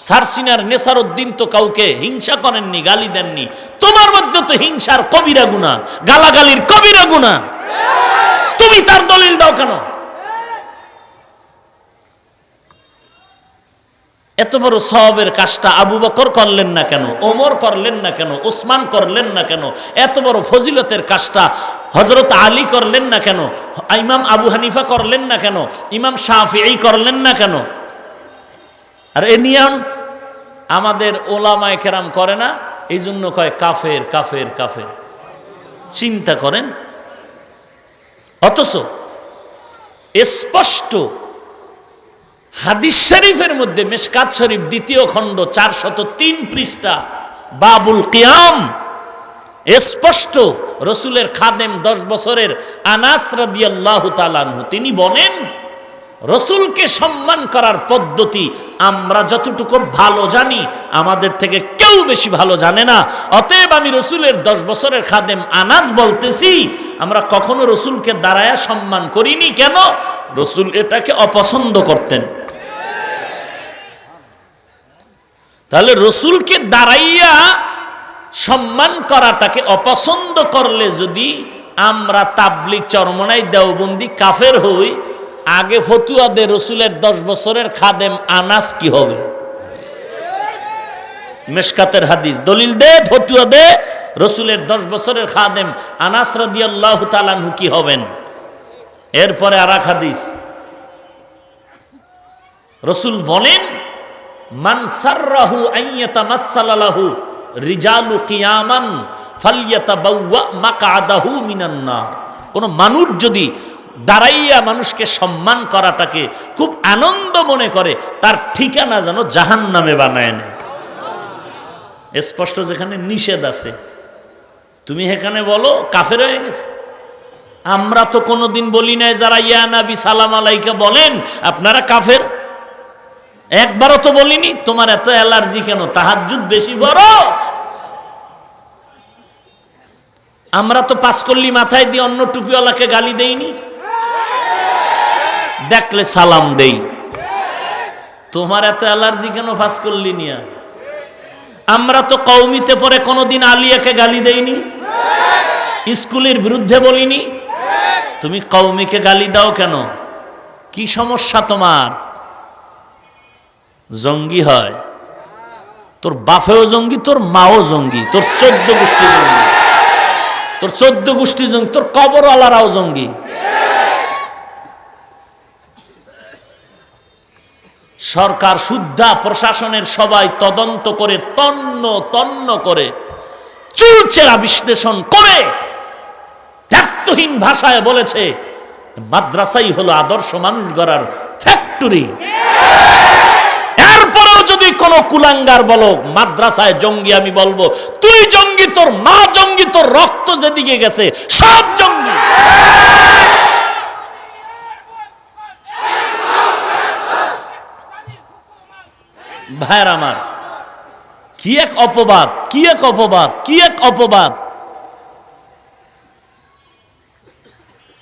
সারসিনার নেসারউদ্দিন তো কাউকে হিংসা করেননি, গালি দেননি। তোমার মধ্যে তো হিংসার কবিরা গুনাহ, গালাগালির কবিরা গুনাহ, তুমি তার দলিল দাও কেন? এত বড় সওয়াবের কাজটা আবু বকর করলেন না কেন? ওমর করলেন না কেন? ওসমান করলেন না কেন? এত বড় ফজিলতের কাজটা হযরত আলী করলেন না কেন? ইমাম আবু হানিফা করলেন না কেন? ইমাম শাফিঈ করলেন না কেন? আর এ নিয়ম আমাদের ওলামায়ে কেরাম করে না। এই জন্য কয় কাফের কাফের কাফের। চিন্তা করেন, অথচ স্পষ্ট হাদিস শরীফের মধ্যে মিশকাত শরীফ 2য় খণ্ড 403 পৃষ্ঠা বাবুল কিয়াম স্পষ্ট রসুলের খাদেম 10 বছরের আনাস রাদিয়াল্লাহু তাআলা আনহু তিনি বলেন, রসুলকে সম্মান করার পদ্ধতি আমরা যতটুকু ভালো জানি আমাদের থেকে কেউ বেশি ভালো জানে না। অতএব আমি রসুলের 10 বছরের খাদেম আনাস বলতেছি, আমরা কখনো রসুলকে দাঁড়ায়া সম্মান করিনি। কেন? রসুল এটাকে অপছন্দ করতেন। তাহলে রসুলকে দাঁড়াইয়া সম্মান করাটাকে অপছন্দ করলে যদি আমরা তাবলিগ চরমনাই দেওবন্দি কাফের হই, আগে ফতুয়া দে রসুলের 10 বছরের খাদেম আনাস কি হবে? মিশকাতের হাদিস দলিল দে, ফতুয়া দে, রসুলের 10 বছরের খাদেম আনাস রাদিয়াল্লাহু তাআলা আনহু কি হবেন? এরপরে আর এক হাদিস রসুল বলেন, মান সাররাহু আইয়াতামাসসালা লাহু রিজালু কিয়ামান ফালইয়াতাবাওয়া মাকআদাহু মিনান নার। কোন মানুষ যদি দাঁড়াইয়া মানুষকে সম্মান করাটাকে খুব আনন্দ মনে করে, তার ঠিকানা যেন জাহান্নামে বানায় নেয়। স্পষ্ট যেখানে নিষেধ আছে তুমি সেখানে বলো কাফের হয়ে গেছে। আমরা তো কোনোদিন বলি নাই যারা ইয়া নবী সালাম আলাইকা বলেন আপনারা কাফের, একবারও তো বলিনি। তোমার এত অ্যালার্জি কেন? তাহাজ্জুদ বেশি বড়। আমরা তো পাস করলি মাথায় দিয়ে অন্য টুপিওয়ালাকে গালি দেইনি, দেখলে সালাম দেই। তোমার এত অ্যালার্জি কেন পাস করলি নিয়া? আমরা তো কওমিতে পরে কোনোদিন আলিয়াকে গালি দেইনি, স্কুলের বিরুদ্ধে বলিনি। তুমি কওমিকে গালি দাও কেন? কি সমস্যা তোমার? জঙ্গি হয়, তোর বাপেও জঙ্গি, তোর মাও জঙ্গি, তোর 14 গোষ্ঠী জঙ্গি, তোর 14 গোষ্ঠী জঙ্গি, তোর কবরওয়ালারাও জঙ্গি। সরকার শুদ্ধা প্রশাসনের সবাই তদন্ত করে তন্ন তন্ন করে চুলচেরা বিশ্লেষণ করে দ্ব্যর্থহীন ভাষায় বলেছে মাদ্রাসাই হলো আদর্শ মানুষ গড়ার ফ্যাক্টরি। এরপরেও যদি কোনো কুলাঙ্গার বলো মাদ্রাসায় জঙ্গি, আমি বলবো তুই জঙ্গি, তোর মা জঙ্গি, তোর রক্ত যেদিকে গেছে সব জঙ্গি। ভাইয়ের আমার, কি এক অপবাদ, কি এক অপবাদ, কি এক অপবাদ।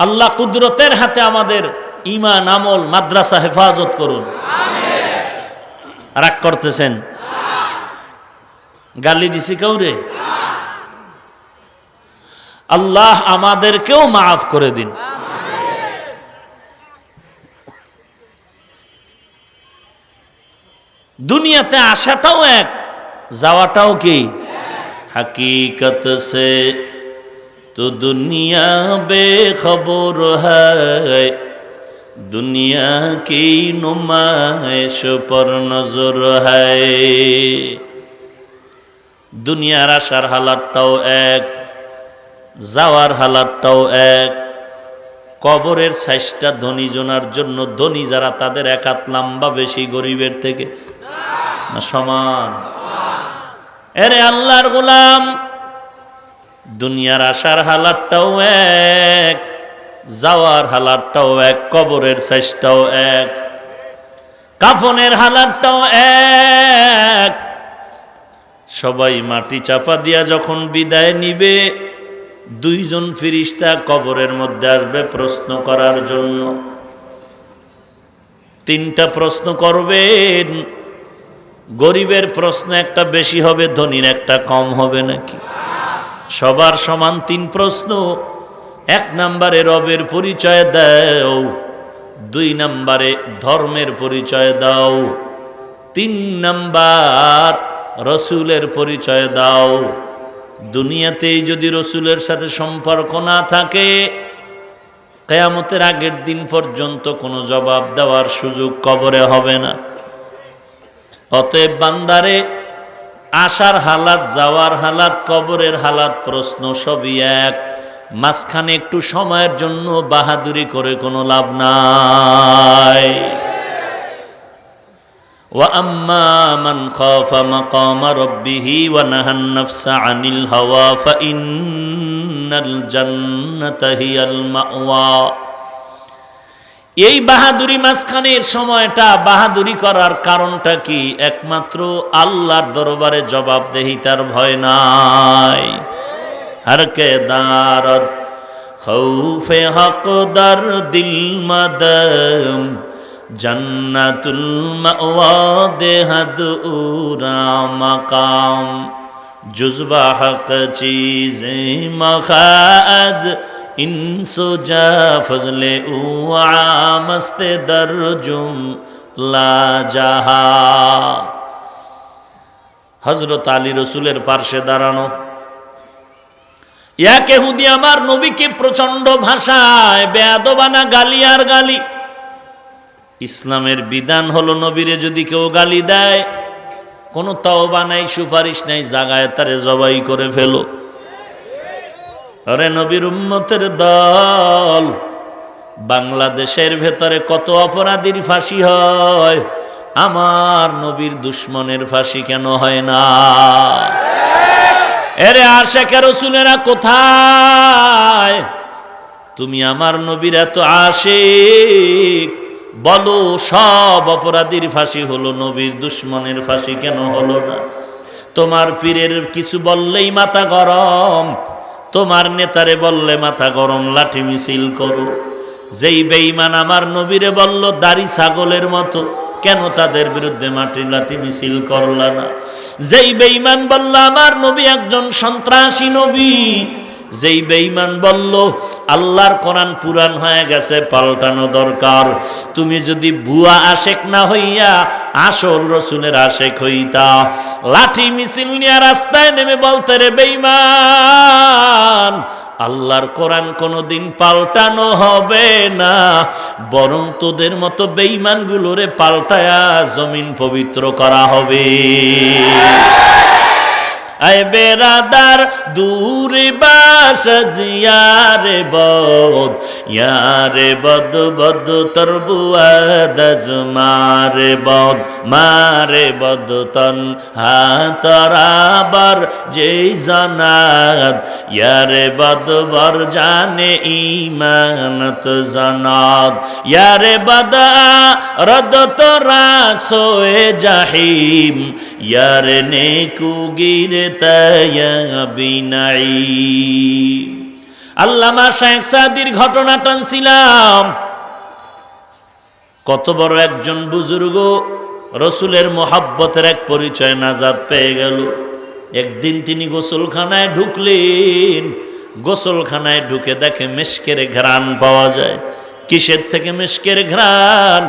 আল্লাহ কুদরতের হাতে আমাদের ঈমান আমল মাদ্রাসা হেফাজত করুন। রাগ করতেছেন? গালি দিছি কাউরে? আল্লাহ আমাদেরকেও মাফ করে দিন। দুনিয়াতে আসাটাও এক, যাওয়াটাও কি? हकीकत से तो दुनिया बेखबर है, दुनिया की नुमाइश पर नजर है। দুনিয়ার আসার হালাতটাও এক, যাওয়ার হালাতটাও এক। কবরের সাইজটা ধনী জনার জন্য, ধনী যারা তাদের এক হাত লম্বা বেশি গরিবের থেকে, না সমান? এরে আল্লাহর গোলাম, দুনিয়ার আসার হালাতটাও এক, যাওয়ার হালাতটাও এক, কবরের সাইজটাও এক, কাফনের হালাতটাও এক। সবাই মাটি চাপা দিয়া যখন বিদায় নিবে, দুইজন ফেরেশতা কবরের মধ্যে আসবে প্রশ্ন করার জন্য। 3টা প্রশ্ন করবেন। গরিবের প্রশ্ন একটা বেশি হবে, ধনীর একটা কম হবে নাকি? সবার সমান 3 প্রশ্ন। 1 নম্বরে রবের পরিচয় দাও, 2 নম্বরে ধর্মের পরিচয় দাও, 3 নম্বর রসুলের পরিচয় দাও। দুনিয়াতেই যদি রসুলের সাথে সম্পর্ক না থাকে, কিয়ামতের আগের দিন পর্যন্ত কোনো জবাব দেওয়ার সুযোগ কবরে হবে না। অতএব বান্দারে আসার হালাত, যাওয়ার হালাত, কবরের হালাত, প্রশ্ন সবই এক। মাঝখানে একটু সময়ের জন্য বাহাদুরি করে কোনো লাভ নাই। وَأَمَّا مَنْ خَافَ مَقَامَ رَبِّهِ وَنَهَى النَّفْسَ عَنِ الْهَوَى فَإِنَّ الْجَنَّةَ هِيَ الْمَأْوَى। এই বাহাদুরি মাঝখানের সময়টা, বাহাদুরি করার কারণটা কি? একমাত্র আল্লাহর দরবারে জবাবদেহিতার ভয় নাই। হরকে দারদ খৌফে হক দর দিল মদম জন্নাতুল মাওয়া দেহদ উরা মাকাম জুজবা হক চীজে মখাজ ইনসো জা ফজলে উআ মস্তে দরজুম লা জাহা। হযরত আলী রাসূলের পার্শ্বে দাঁড়ানো এক ইহুদি আমার নবীকে প্রচন্ড ভাষায় বেয়াদবানা গালি আর গালি। ইসলামের বিধান হলো নবীরে যদি কেউ গালি দেয়, কোনো তওবা নাই, সুপারিশ নাই, জাগায় তারে জবাই করে ফেলো। আরে নবীর উম্মতের দল, বাংলাদেশের ভেতরে কত অপরাধীর ফাঁসি হয়, আমার নবীর দুশ্মনের ফাঁসি কেন হয় না? এরে আশিক রাসূলেরা কোথায়? তুমি আমার নবীর এত আশিক, বলো সব অপরাধীর ফাঁসি হলো, নবীর দুশ্মনের ফাঁসি কেন হলো না? তোমার পীরের কিছু বললেই মাথা গরম, তোমার নেতারে বললে মাথা গরম, লাঠি মিছিল করো। যেই বেঈমান আমার নবীরে বলল দাড়ি ছাগলের মতো, কেন তাদের বিরুদ্ধে মাটি লাঠি মিছিল করলা না? যেই বেঈমান বলল আমার নবী একজন সন্ত্রাসী নবী, যেই বেঈমান বলল আল্লাহর কোরআন পুরান হয়ে গেছে, পাল্টানো দরকার, তুমি যদি ভুয়া আশেক না হইয়া আসল রসুলের আশেক হইতা, লাঠি মিছিল নিয়ে রাস্তায় নেমে বলতে রে বেঈমান আল্লাহর কোরআন কোনোদিন পাল্টানো হবে না, বরং তোদের মতো বেঈমানগুলোরে পাল্টায়া জমিন পবিত্র করা হবে। আয় বেরাদার দূরে বাস জিয়ারে বদ, ইয়ারে বদ বদ তরবুয়াদ মারে বদ, মারে বদ তন হাতরাবার যেই জানাত, ইয়ারে বদ বর জানে ইমানত জানাত, ইয়ারে বদ রদ তোরা সোয়ে জাহিম, ইয়ারে নেকু গিরে আল্লামা শাইখ সাদির ঘটনা টানছিলাম। কত বড় একজন বুজুর্গ, রসুলের মোহাব্বতের এক পরিচয় নাজাত পেয়ে গেল। একদিন তিনি গোসলখানায় ঢুকলেন, গোসলখানায় ঢুকে দেখে মিশকের ঘ্রাণ পাওয়া যায়। কিসের থেকে মিশকের ঘ্রাণ?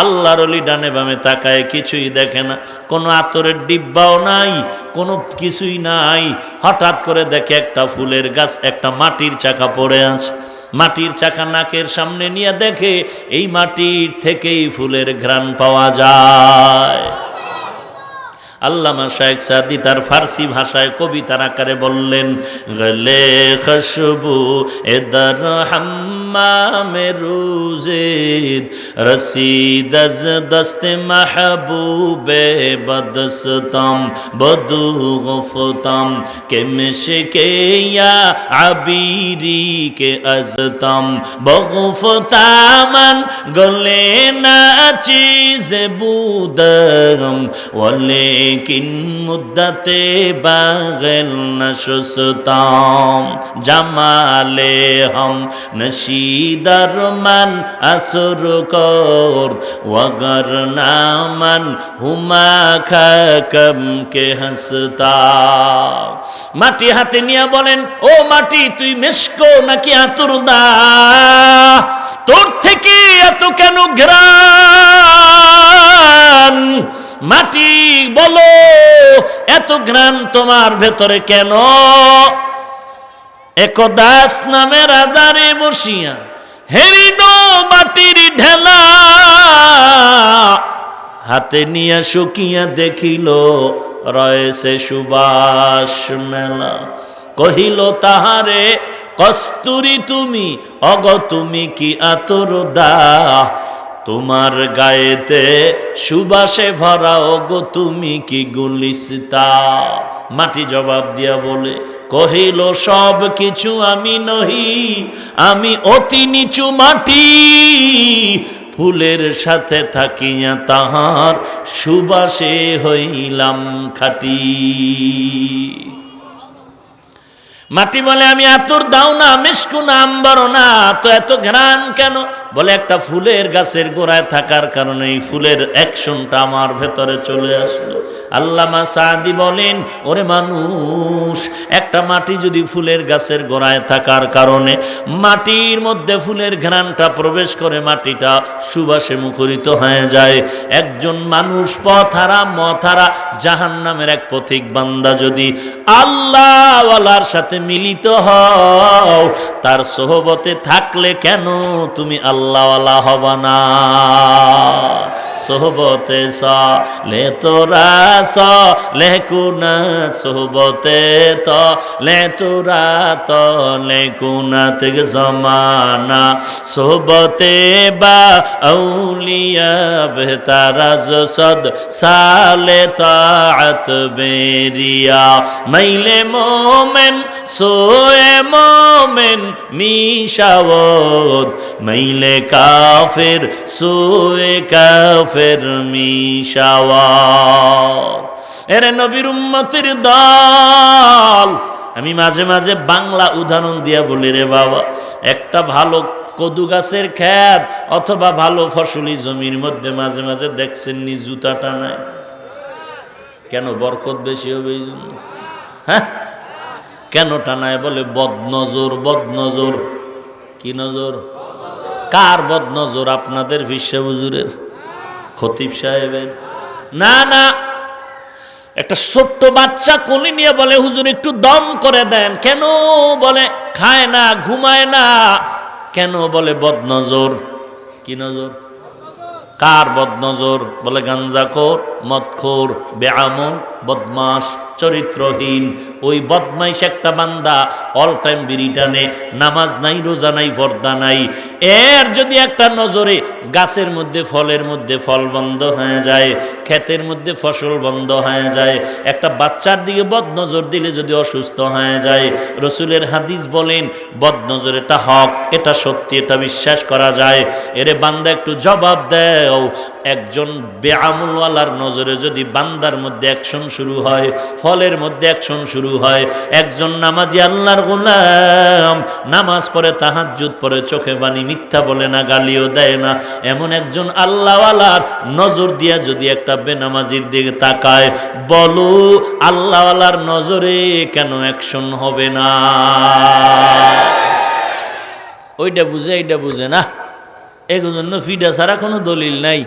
আল্লাহর ওলি ডানে বামে তাকায়, কিছুই দেখে না, কোনো আতরের ডিব্বাও নাই, কোনো কিছুই নাই। হঠাৎ করে দেখে একটা ফুলের গাছ, একটা মাটির চাকা পড়ে আছে। মাটির চাকা নাকের সামনে নিয়ে দেখে এই মাটির থেকেই ফুলের ঘ্রাণ পাওয়া যায়। আল্লামা শাইখ সাদি তার ফার্সি ভাষায় কবিতার আকারে বললেন, গলে খুশবু এদার হাম্মামে রুজিদ, রসিদ আজ দস্তে মাহবুবে বদস্তম বদু গুফতম কে মিশকে ইয়া আবিরি কে আজতম বগুফতামান গলে না চিজ বুদম ওয়ালে लेकिन मुद्दते बागल नशुस्ताम जमाले हम नशीदर मन असुर कोर वगर नामन हुमा खकम के हंसता। माटी हाथे निया बोलेन, ओ माटी तुई मिशको नाकि आतुरदा, তোর থেকে এত কেন ঘ্রাণ? মাটি বলো এত ঘ্রাণ তোমার ভেতরে কেন? একদাস নামের আদারে বসিয়া হেরিল মাটির ঢেলা, হাতে নিয়া শুকিয়া দেখিল রয়েছে সুবাস মেলা। কহিল তাহারে কস্তুরী তুমি, অগ তুমি কি আতর দাও, তোমার গায়েতে সুবাসে ভরা, ওগো তুমি কি গুলিস্তা। মাটি জবাব দিয়া বলে, কহিল সব কিছু আমি নহি, আমি অতি নিচু মাটি, ফুলের সাথে থাকিয়া তাহার সুবাসে হইলাম খাঁটি। মাটি বলে, আমি আতর দাও না, মিষ্কু না, আম্বর না, তো এত ঘ্রাণ কেন? বলে, একটা ফুলের গাছের গোড়ায় থাকার কারণে এই ফুলের অ্যাকশনটা আমার ভেতরে চলে আসলো। আল্লামা সাদি বলেন, ওরে মানুষ, একটা মাটি যদি ফুলের গাছের গোড়ায় থাকার কারণে মাটির মধ্যে ফুলের ঘ্রাণটা প্রবেশ করে, মাটিটা সুবাসে মুখরিত হয়ে যায়, একজন মানুষ পথহারা মথহারা জাহান্নামের এক পথিক বান্দা যদি আল্লাহওয়ালার সাথে মিলিত হও, তার সোহবতে থাকলে কেন তুমি আল্লাহওয়ালা হবা না? সোহবতে লে তোরা লে কুনা, সোহবতে তো লে তোরা তো লে কুনা থেকে জমানা, সোহবতে বা আউলিয়া বেহতারা জসদ সালে তাআত বেরিয়া, মাইলে মোমেন সোয়ে মোমেন মিশাওদ, মাইলে কাফের সোয়ে কাফের মিশাওদ। এরে নবীর উম্মতের দল, আমি মাঝে মাঝে বাংলা উদাহরণ দিয়া বলি, রে বাবা, একটা ভালো কদু গাছের ক্ষেত অথবা ভালো ফসলি জমির মধ্যে মাঝে মাঝে দেখছেন নি জুতা টানায়? কেন? বরকত বেশি হবে এই জন্য। হ্যাঁ, কেন টানায়? বলে বদনজর। বদনজর কি নজর? কার বদনজর? আপনাদের বিশ্বা হুজুরের, খতিব সাহেবের? না না, একটা ছোট্ট বাচ্চা কোলে নিয়ে বলে, হুজুর একটু দম করে দেন। কেন? বলে খায় না, ঘুমায় না। কেন? বলে বদনজর। কি নজর? কার বদনজর? বলে গাঞ্জাখোর, মদখোর, বেআমল, বদমাস, চরিত্রহীন। ওই বদমাইশ একটা বান্দা অল টাইম বিড়ি টানে, নামাজ নাই, রোজা নাই, পর্দা নাই। এর যদি একটা নজরে গাছের মধ্যে ফলের মধ্যে ফল বন্ধ হয়ে যায়, ক্ষেতের মধ্যে ফসল বন্ধ হয়ে যায়, একটা বাচ্চার দিকে বদনজর দিলে যদি অসুস্থ হয়ে যায়, রসুলের হাদিস বলেন বদনজর এটা হক, এটা সত্যি, এটা বিশ্বাস করা যায়। এরে বান্দা একটু জবাব দেও, একজন বেআমুলওয়ালার নজরে যদি বান্দার মধ্যে অ্যাকশন শুরু হয়, ফলের মধ্যে অ্যাকশন শুরু হয়, একজন নামাজি আল্লাহর গোলাম, নামাজ পড়ে, তাহাজ্জুদ পড়ে, চোখে বাণী, মিথ্যা বলে না, গালিও দেয় না, এমন একজন আল্লাহওয়ালার নজর দিয়া যদি একটা বেনামাজির দিকে তাকায়, বলো আল্লাহওয়ালার নজরে কেন অ্যাকশন হবে না? ওইটা বুঝে এইটা বুঝে না, এগুলোর জন্য ফিডা ছাড়া কোনো দলিল নাই।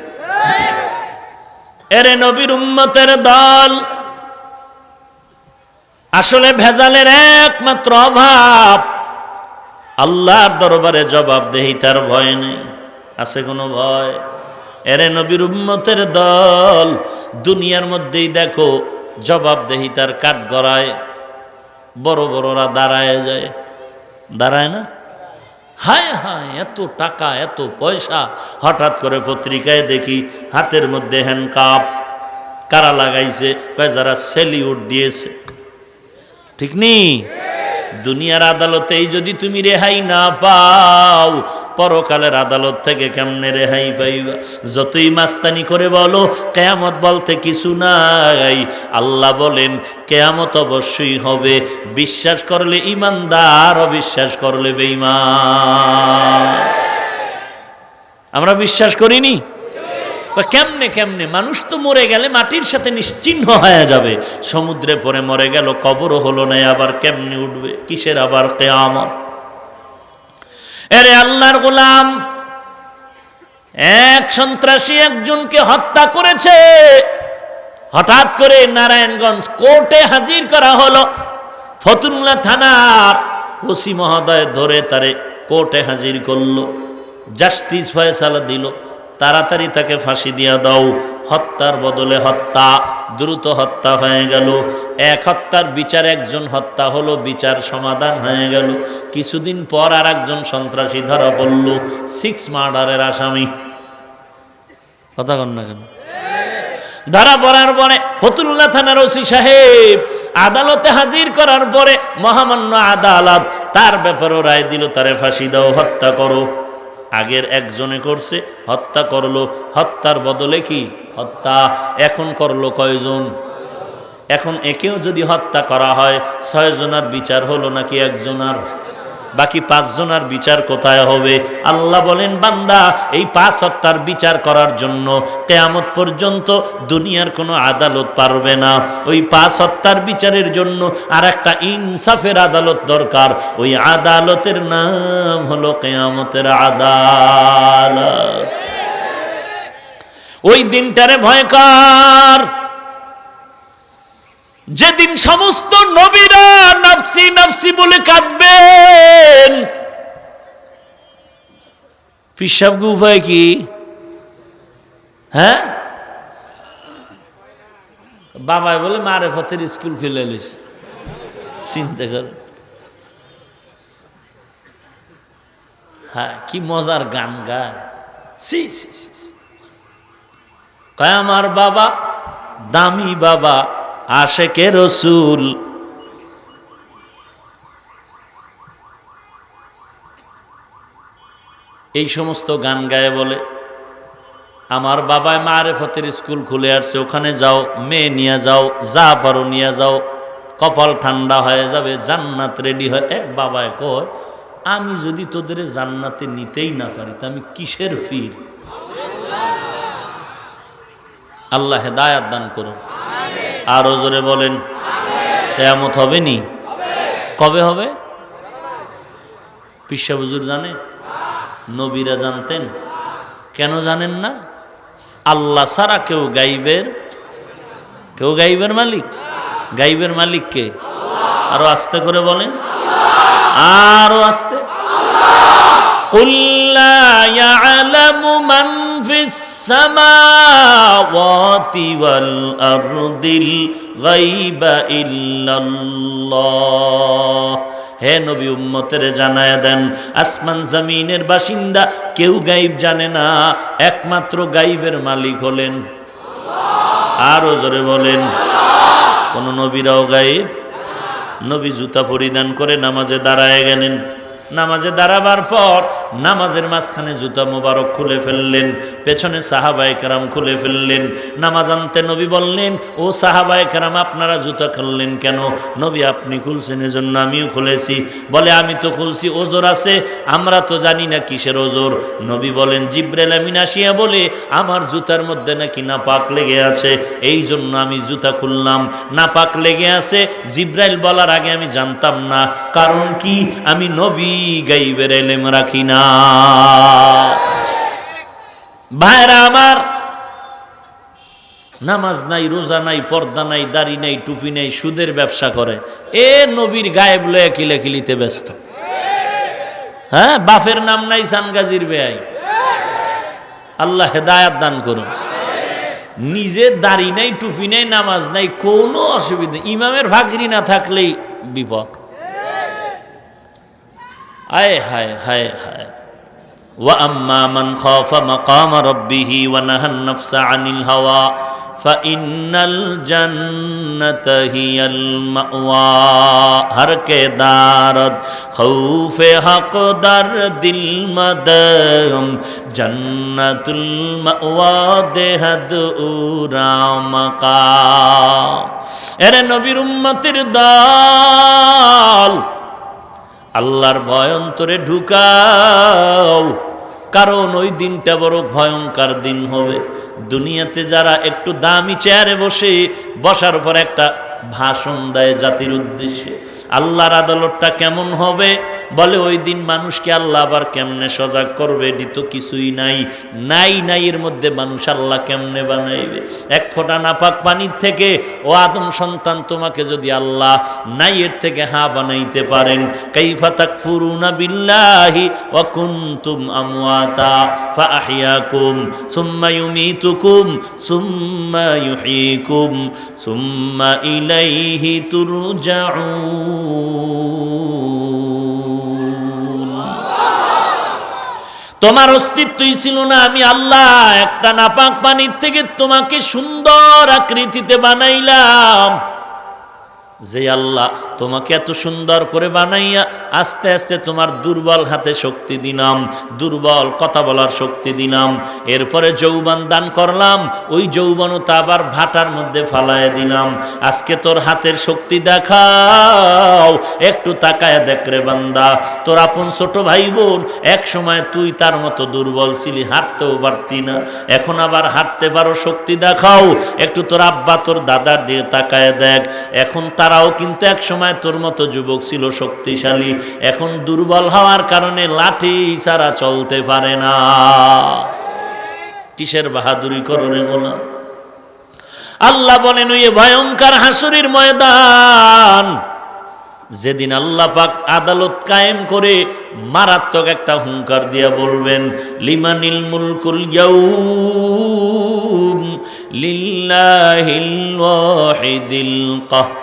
এরে নবীর উম্মতের দল, আসলে ভেজালের একমাত্র অভাব আল্লাহর দরবারে জবাবদেহিতার ভয় নেই। আছে কোনো ভয়? এরে নবীর উম্মতের দল, দুনিয়ার মধ্যেই দেখো জবাবদেহিতার কাঠগড়ায় বড় বড়রা দাঁড়ায় যায়, দাঁড়ায় না? হায় হায়, এত টাকা, এত পয়সা। হঠাৎ করে পত্রিকায় দেখি হাতের মধ্যে হ্যান্ডকাপ। কারা লাগাইছে? যারা সেলিউট দিয়েছে। ঠিক নেই? দুনিয়ার আদালতেই যদি তুমি রেহাই না পাও, পরকালের আদালত থেকে কেমনে রেহাই পাইবা? যতই মাস্তানি করে বলো কিয়ামত বলতে কিছু নাই, আল্লাহ বলেন কিয়ামত অবশ্যই হবে। বিশ্বাস করলে ঈমানদার, অবিশ্বাস করলে বেঈমান। আমরা বিশ্বাস করিনি? কেমনে কেমনে? মানুষ তো মরে গেলে মাটির সাথে নিশ্চিহ্ন হয়ে যাবে, সমুদ্রে পড়ে মরে গেল, কবরও হলো না, আবার কেমনে উঠবে? কিসের আবার কিয়ামত? এরে আল্লাহর গোলাম, এক সন্ত্রাসী একজনকে হত্যা করেছে। হঠাৎ করে নারায়ণগঞ্জ কোর্টে হাজির করা হলো। ফতুল্লা থানার ওসি মহোদয় ধরে তারে কোর্টে হাজির করলো, জাস্টিস ফয়সালা দিল, তাড়াতাড়ি তাকে ফাঁসি দিয়া দাও। হত্যার বদলে হত্যা, দ্রুত হত্যা হয়ে গেল। এক হত্যার বিচার, একজন হত্যা হলো, বিচার সমাধান হয়ে গেল। কিছুদিন পর আর একজন সন্ত্রাসী ধরা পড়ল, 6 মার্ডারের আসামি। কথা কন না কেন? ধরা পড়ার পরে ফতুল্লাহ থানার ওসি সাহেব আদালতে হাজির করার পরে মহামান্য আদালত তার ব্যাপারে রায় দিল, তারে ফাঁসি দাও, হত্যা করো। আগের একজনে করছে, হত্যা করলো, হত্যার বদলে কি হত্যা। এখন করলো কয়জন? এখন একেও যদি হত্যা করা হয় 6 জনের বিচার হলো নাকি একজনের? বাকি 5 জনের বিচার কোথায় হবে? আল্লাহ বলেন, বান্দা এই 5 হত্যার বিচার করার জন্য কিয়ামত পর্যন্ত দুনিয়ার কোনো আদালত পারবে না। ওই 5 হত্যার বিচারের জন্য আর একটা ইনসাফের আদালত দরকার। ওই আদালতের নাম হলো কিয়ামতের আদালত। ওই দিনটারে ভয়ঙ্কর, যেদিন সমস্ত নবীরা নফসি নফসি বলে কাঁদবেন। পিসাব উপায় কি? হ্যাঁ, বাবাই বলে মারেফতের স্কুল খুলে লিস। চিন্তা করে, হ্যাঁ কি মজার গান গায়। কয় আমার বাবা দামি বাবা, আশেকে রসুল। এই সমস্ত গান গায়ে বলে আমার বাবায় মারেফতের স্কুল খুলে আসছে, ওখানে যাও, মেয়ে নিয়ে যাও, যা পারো নিয়ে যাও, কপাল ঠান্ডা হয়ে যাবে, জান্নাত রেডি হয়। এক বাবায় কয়, আমি যদি তোদের জান্নাতে নিতেই না পারি তো আমি কিসের ফির? আল্লাহ হেদায়াত দান করুন। আরো জোরে বলেন, কিয়ামত হবে নি? কবে হবে? পিসা হুজুর জানে? নবীরা জানতেন? কেন জানেন না? আল্লাহ ছাড়া কেউ গাইবের মালিক। গাইবের মালিক কে? আরো আস্তে করে বলেন, আরো আস্তে। কুল লা ইয়ালামু মান ফিস সামাওয়াতি ওয়াল আরদিল গায়বা ইল্লাল্লাহ। হে নবী, উম্মতের জানায়া দেন, আসমান জমিনের বাসিন্দা কেউ গাইব জানে না, একমাত্র গাইবের মালিক হলেন আল্লাহ। আরো জোরে বলেন, কোন নবীরাও গাইব? নবী জুতা পরিধান করে নামাজে দাঁড়ায় গেলেন। নামাজে দাঁড়াবার পর নামাজের মাঝখানে জুতা মোবারক খুলে ফেললেন, পেছনে সাহাবায়ে কেরাম খুলে ফেললেন। নামাজ আনতে নবী বললেন, ও সাহাবায়ে কেরাম আপনারা জুতা খুললেন কেন? নবী আপনি খুলছেন এজন্য আমিও খুলেছি। বলে আমি তো খুলছি, ওজোর আছে। আমরা তো জানি না কিসের ওজোর। নবী বলেন, জিবরাইল আমিন আসিয়া বলে আমার জুতার মধ্যে নাকি নাপাক লেগে আছে, এই জন্য আমি জুতা খুললাম। নাপাক লেগে আছে জিবরাইল বলার আগে আমি জানতাম না, কারণ কি? আমি নবী গাইবের ইলম রাখি না। ভাইরা আমার, নামাজ নাই, রোজা নাই, পর্দা নাই, দাড়ি নাই, টুপি নাই, সুদের ব্যবসা করে, এ নবীর গায়েব লয়ে কিলাকিলিতে ব্যস্ত। হ্যাঁ, বাপের নাম নাই, সানগাজির বেয়াই। আল্লাহ হেদায়াত দান করুন। নিজে দাড়ি নাই, টুপি নাই, নামাজ নাই, কোনো অসুবিধা। ইমামের ভাগরি না থাকলেই বিপদ। আয় হায় হায় হায়। ওয়া আম্মা মান খাফা মাকাম রাব্বিহি ওয়া নাহান নাফসা আনিল হাওয়া ফাইন্নাল জান্নাতা হিয়াল মাওয়া। হর কে দারদ খৌফে হক দার দিল মদম জান্নাতুল মাওয়া দেহদ উরা মাকাম। এরে নবীর উম্মতের দল, আল্লাহর ভয় অন্তরে ঢুকাও, কারণ ওই দিনটা বড় ভয়ঙ্কর দিন হবে। দুনিয়াতে যারা একটু দামি চেয়ারে বসার পর একটা ভাষণ দেয় জাতির উদ্দেশ্যে, আল্লাহর আদালতটা কেমন হবে? বলে ওই দিন মানুষকে আল্লাহ আবার কেমনে সজাগ করবে, এটি তো কিছুই নাই। নাই এর মধ্যে মানুষ আল্লাহ কেমনে বানাইবে? এক ফোঁটা নাপাক পানির থেকে ও আদম সন্তান তোমাকে যদি আল্লাহ নাই এর থেকে হা বানাইতে পারেন, কাইফা তাকফুরুনা বিল্লাহি ওয়া কুনতুম আমওয়াতা ফাআহইয়াকুম সুম্মা ইউমীতুকুম সুম্মা ইউহয়ীকুম সুম্মা ইলাইহি তুরজাউন। তোমার অস্তিত্বই ছিল না, আমি আল্লাহ একটা নাপাক পানির থেকে তোমাকে সুন্দর আকৃতিতে বানাইলাম। যে আল্লাহ তোমাকে এত সুন্দর করে বানাইয়া আস্তে আস্তে তোমার দুর্বল হাতে শক্তি দিলাম, দুর্বল কথা বলার শক্তি দিলাম, এরপরে যৌবন দান করলাম, ওই যৌবনতা আবার ভাটার মধ্যে ফালায় দিলাম। আজকে তোর হাতের শক্তি দেখাও, একটু তাকায় দেখ রে বান্দা, তোর আপন ছোট ভাই বোন এক সময় তুই তার মতো দুর্বল ছিলি, হাঁটতেও পারতি না, এখন আবার হাঁটতে পারো, শক্তি দেখাও। একটু তোর আব্বা তোর দাদার দিয়ে তাকায় দেখ, এখন তারাও কিন্তু এক সময় তোর মতো যুবক ছিল, শক্তিশালী, এখন দুর্বল হওয়ার কারণে লাঠি ছাড়া চলতে পারে না। কিসের বাহাদুরি করো রে গোলাম? আল্লাহ বলেন ওই ভয়ঙ্কর হাসরের ময়দান, যেদিন আল্লাহ পাক আদালত কায়েম করে মারাত্মক একটা হুঙ্কার দিয়া বলবেন, লিমানিল মুলকুল ইয়াউম লিল্লাহিল ওয়াহিদিল কাহ্হার।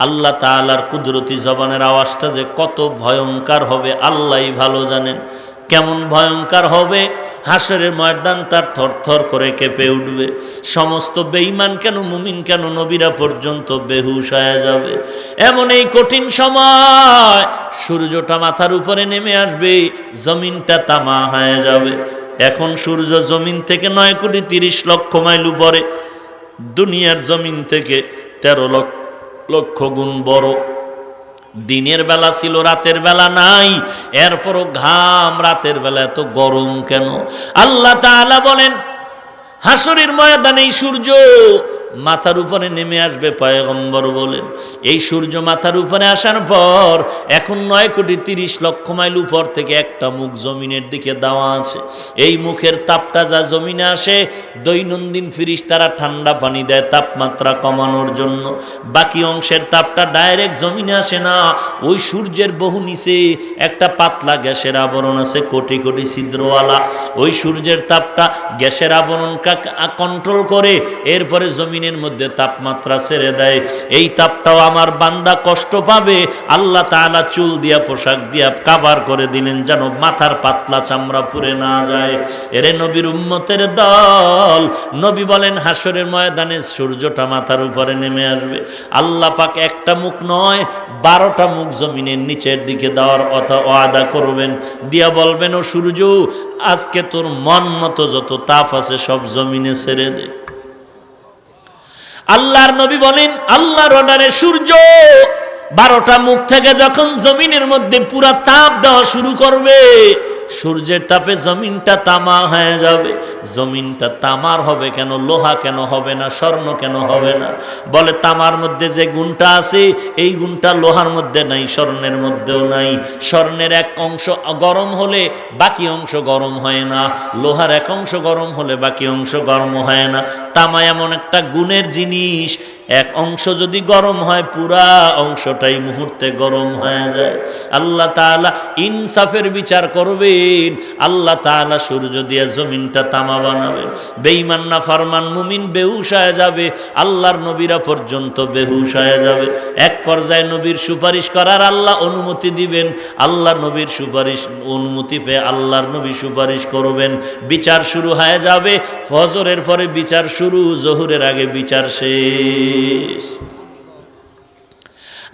আল্লাহ তাআলার কুদরতি জবানের আওয়াজটা যে কত ভয়ঙ্কর হবে আল্লাহই ভালো জানেন। কেমন ভয়ঙ্কর হবে? হাসরের ময়দান তার থরথর করে কেঁপে উঠবে। সমস্ত বেঈমান কেন, মুমিন কেন, নবীরা পর্যন্ত বেহুশ হয়ে যাবে। এমন এই কঠিন সময় সূর্যটা মাথার উপরে নেমে আসবে, জমিনটা তামা হয়ে যাবে। এখন সূর্য জমিন থেকে 9,30,00,000 মাইল উপরে, দুনিয়ার জমিন থেকে 13 লক্ষ গুণ বড়। দিনের বেলা ছিল, রাতের বেলা নাই, এরপরও ঘাম রাতের বেলা এত গরম কেন? আল্লাহ তাআলা বলেন হাসরের ময়দানে সূর্য মাথার উপরে নেমে আসবে। পয়গম্বর বলেন এই সূর্য মাথার উপরে আসার পর এখন 9,30,00,000 মাইল উপর থেকে একটা মুখ জমিনের দিকে দেওয়া আছে। এই মুখের তাপটা যা জমিনে আসে, দৈনন্দিন ফেরেশতারা ঠান্ডা পানি দেয় তাপমাত্রা কমানোর জন্য। বাকি অংশের তাপটা ডাইরেক্ট জমিনে আসে না, ওই সূর্যের বহু নিচে একটা পাতলা গ্যাসের আবরণ আছে, কোটি কোটি ছিদ্রওয়ালা। ওই সূর্যের তাপটা গ্যাসের আবরণকে কন্ট্রোল করে এরপরে জমিনের মধ্যে তাপমাত্রা ছেড়ে দেয়। এই তাপটাও আমার বান্দা কষ্ট পাবে। আল্লাহ তাআলা চুল দিয়া পোশাক দিয়া কাভার করে দিলেন যেন মাথার পাতলা চামড়া পুড়ে না যায়। এরে নবীর উম্মতের দল, নবী বলেন হাসরের ময়দানে সূর্যটা মাথার উপরে নেমে আসবে। আল্লাহ পাক একটা মুখ নয় 12টা মুখ জমিনের নিচের দিকে দেওয়ার ওয়াদা করবেন, দিয়া বলবেন ও সূর্য আজকে তোর মন মতো যত তাপ আছে সব জমিনে ছেড়ে দে। আল্লাহর নবী বলেন আল্লাহর অর্ডারে সূর্য 12টা মুখ থেকে যখন জমিনের মধ্যে পুরা তাপ দেওয়া শুরু করবে, সূর্যের তাপে জমিনটা তামা হয়ে যাবে। জমিনটা তামার হবে কেন? লোহা কেন হবে না? স্বর্ণ কেন হবে না? বলে তামার মধ্যে যে গুণটা আছে এই গুণটা লোহার মধ্যে নাই, স্বর্ণের মধ্যেও নাই। স্বর্ণের এক অংশ গরম হলে বাকি অংশ গরম হয় না, লোহার এক অংশ গরম হলে বাকি অংশ গরম হয় না। তামা এমন একটা গুণের জিনিস, এক অংশ যদি গরম হয় পুরা অংশটাই মুহূর্তে গরম হয়ে যায়। আল্লাহ তাআলা ইনসাফের বিচার করবেন। আল্লাহ তাআলা সূর্য দিয়ে জমিনটা তামা বানাবেন। বেঈমান না ফরমান মুমিন বেহুশ হয়ে যাবে, আল্লাহর নবীরা পর্যন্ত বেহুশ হয়ে যাবে। এক পর্যায়ে নবীর সুপারিশ করার আল্লাহ অনুমতি দিবেন। আল্লাহ নবীর সুপারিশ অনুমতি পেয়ে আল্লাহর নবী সুপারিশ করবেন, বিচার শুরু হয়ে যাবে। ফজরের পরে বিচার শুরু, জোহরের আগে বিচার শেষ।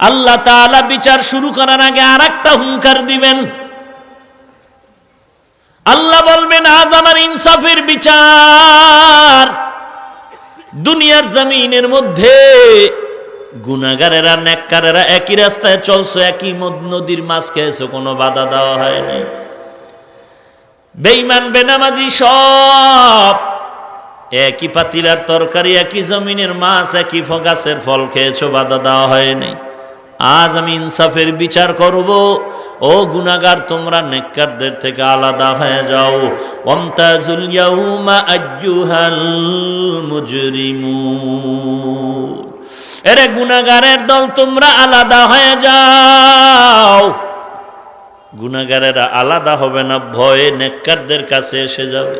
আল্লাহ তাআলা বিচার শুরু করার আগে আরেকটা হুঙ্কার দিবেন। আল্লাহ বলবেন আজ আমার ইনসাফের বিচার। দুনিয়ার জমিনের মধ্যে গুনাহগারেরা নেককারেরা একই রাস্তায় চলছো, একই নদীর মাছ খেয়েছো, কোনো বাধা দেওয়া হয় নাই। বেঈমান বেনামাজি সব একই পাতিলার তরকারি, একই জমিনের মাছ, একই গাছের ফল খেয়েছো, বাধা দেওয়া হয়নি। আজ আমি ইনসাফের বিচার করব। ও গুনাহগার, তোমরা নেককারদের থেকে আলাদা হয়ে যাও। ওয়ামতাজুল ইয়াউমা আইয়ুহাল মুজরিমুন, এরে গুনাহগারের দল তোমরা আলাদা হয়ে যাও। গুনাহগারেরা আলাদা হবে না, ভয়ে নেককারদের কাছে এসে যাবে।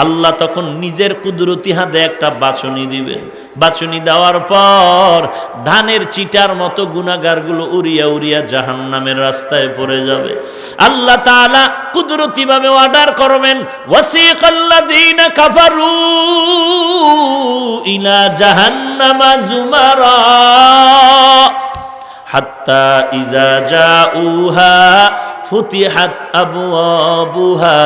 আল্লাহ তখন নিজের কুদরতি হাতে একটা বাছনি দিবেন। বাছনি দেওয়ার পর ধানের চিটার মতো গুনাহগারগুলো উড়িয়া উড়িয়া জাহান্নামের রাস্তায় পড়ে যাবে। আল্লাহ তাআলা কুদরতি ভাবে অর্ডার করবেন, ওয়াসিকাল্লাযীনা কাফারু ইলা জাহান্নামা যুমারা হাত্তা ইযা জাউহা ফুতিহাত আবওয়াবুহা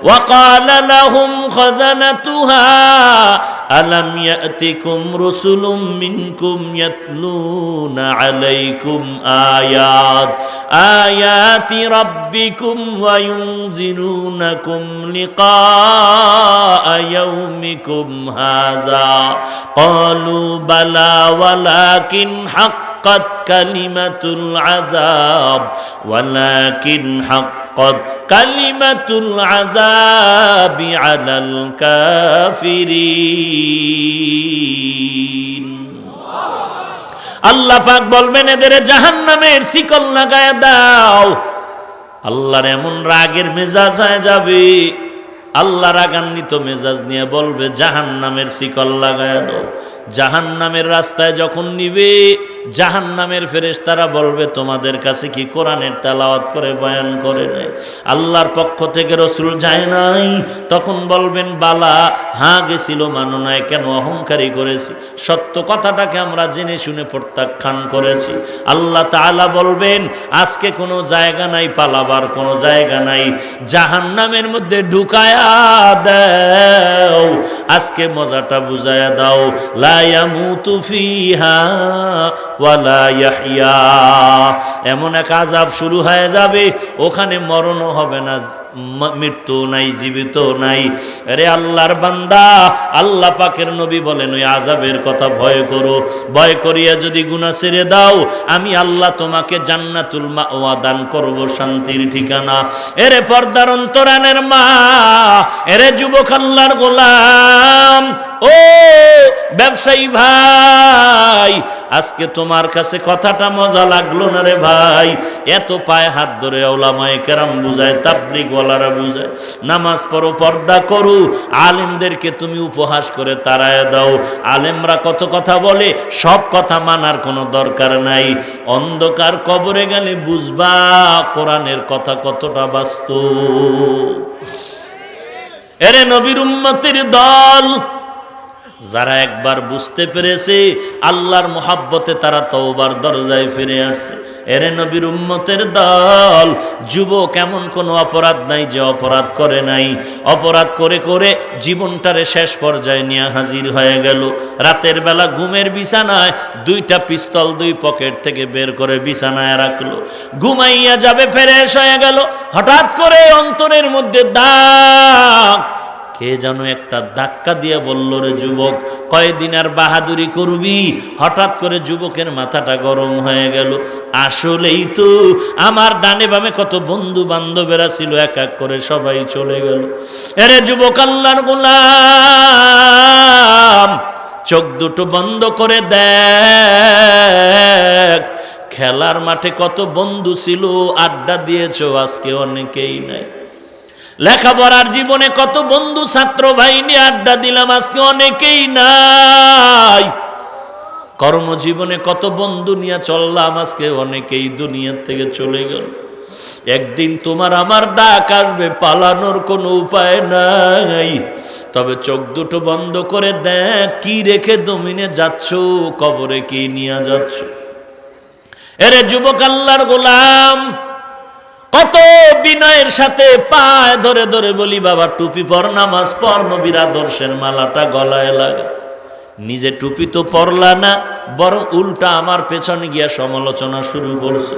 ওয়াকাল লাহুম খাযানাতুহা আলাম ইয়াতিকুম রুসুলুম মিনকুম ইয়াতলুনা আলাইকুম আয়াতি রাব্বিকুম ওয়া ইউনযিরুনাকুম লিকাআ ইয়াউমিকুম হাযা ক্বালু বালা ওয়ালাকিন حقت كلمة العذاب ولكن حقت كلمة العذاب على الكافرين। আল্লাহ পাক বলবেন, এদের জাহান্নামের শিকল লাগায় দাও। আল্লাহর এমন রাগের মেজাজ হয়ে যাবে, আল্লাহ রাগান্বিত মেজাজ নিয়ে বলবে, জাহান্নামের শিকল লাগায় দাও। জাহান্নামের রাস্তায় যখন নিবে, জাহান্নামের ফেরেশতারা বলবে, তোমাদের কাছে কি কোরআনের তেলাওয়াত করে বয়ান করে নাই? আল্লাহর পক্ষ থেকে রাসূল যায় নাই? তখন বলবেন, বালা, হ্যাঁ গেছিল, মানো নাই কেন? অহংকারী করেছি, সত্য কথাটাকে আমরা জেনে শুনে প্রত্যাখ্যান করেছি। আল্লাহ তাআলা বলবেন, আজকে কোনো জায়গা নাই, পালাবার কোনো জায়গা নাই, জাহান্নামের মধ্যে ঢুকায়া দাও। আজকে মজাটা বুঝায়া দাও, লা ইয়ামুতু ফিহা ওয়ালা ইয়াহইয়া। এমন এক আযাব শুরু হয়ে যাবে, ওখানে মরণও হবে না, মৃত্যু নাই, জীবিত নাই। আরে আল্লাহর বান্দা, আল্লাহ পাকের নবী বলেন, ওই আযাবের কথা ভয় করো। ভয় করিয়া যদি গুনাহ ছেড়ে দাও, আমি আল্লাহ তোমাকে জান্নাতুল মাওয়া দান করব, শান্তির ঠিকানা। এরে পর্দার অন্তরানের মা, এরে যুবক আল্লাহর গোলাম, ও ব্যবসায়ী ভাই, আজকে তোমার কাছে কথাটা মজা লাগলো না রে ভাই? এত পায়ে হাত ধরে উলামায়ে কেরাম বুঝায়, তাবলীগ ওয়ালারা বুঝায়, নামাজ পড়ো, পর্দা করো। আলেমদেরকে তুমি উপহাস করে তাড়ায় দাও। আলেমরা কত কথা বলে, সব কথা মানার কোনো দরকার নাই। অন্ধকার কবরে গেলে বুঝবা কোরআনের কথা কতটা বাস্তব। এরে নবীর উম্মতের দল, যারা একবার বুঝতে পেরেছে আল্লাহর মোহাব্বতে তারা তওবার দরজায় ফিরে আসছে। এরে নবীর উম্মতের দল, যুবক এমন কোনো অপরাধ নাই যে অপরাধ করে নাই। অপরাধ করে করে জীবনটারে শেষ পর্যায়ে নিয়ে হাজির হয়ে গেল। রাতের বেলা ঘুমের বিছানায় দুইটা পিস্তল দুই পকেট থেকে বের করে বিছানায় রাখলো, ঘুমাইয়া যাবে, ফ্রেশ হয়ে গেল। হঠাৎ করে অন্তরের মধ্যে দাগ, কে যেন একটা ধাক্কা দিয়ে বলল, রে যুবক, কয়দিন আর বাহাদুরি করবি? হঠাৎ করে যুবকের মাথাটা গরম হয়ে গেল। আসলেই তো আমার ডানে বামে কত বন্ধু বান্ধবেরা ছিল, এক এক করে সবাই চলে গেল। এরে যুবক আল্লাহর গোলাম, চোখ দুটো বন্ধ করে দেখ, খেলার মাঠে কত বন্ধু ছিল, আড্ডা দিয়েছো, আজকে অনেকেই নাই। লেখাপড়ার জীবনে কত বন্ধু ছাত্র ভাই নিয়ে আড্ডা দিলাম, আজকে অনেকেই নাই। কর্মজীবনে কত বন্ধু নিয়ে চললাম, আজকে অনেকেই দুনিয়া থেকে চলে গেল। একদিন তোমার আমার ডাক আসবে, পালানোর কোনো উপায় নাই। তবে চোখ দুটো বন্ধ করে দেখ, কি রেখে দমিনে যাচ্ছ, কবরে কি নিয়ে যাচ্ছ। এরে যুবক আল্লাহর গোলাম, কত বিনয়ের সাথে পায়ে ধরে ধরে বলি, বাবা টুপি পর, নামাজ পড়, নবীর আদর্শের মালাটা গলায় লাগা। নিজে টুপি তো পরলা না, বরং উল্টা আমার পেছনে গিয়া সমালোচনা শুরু করছে।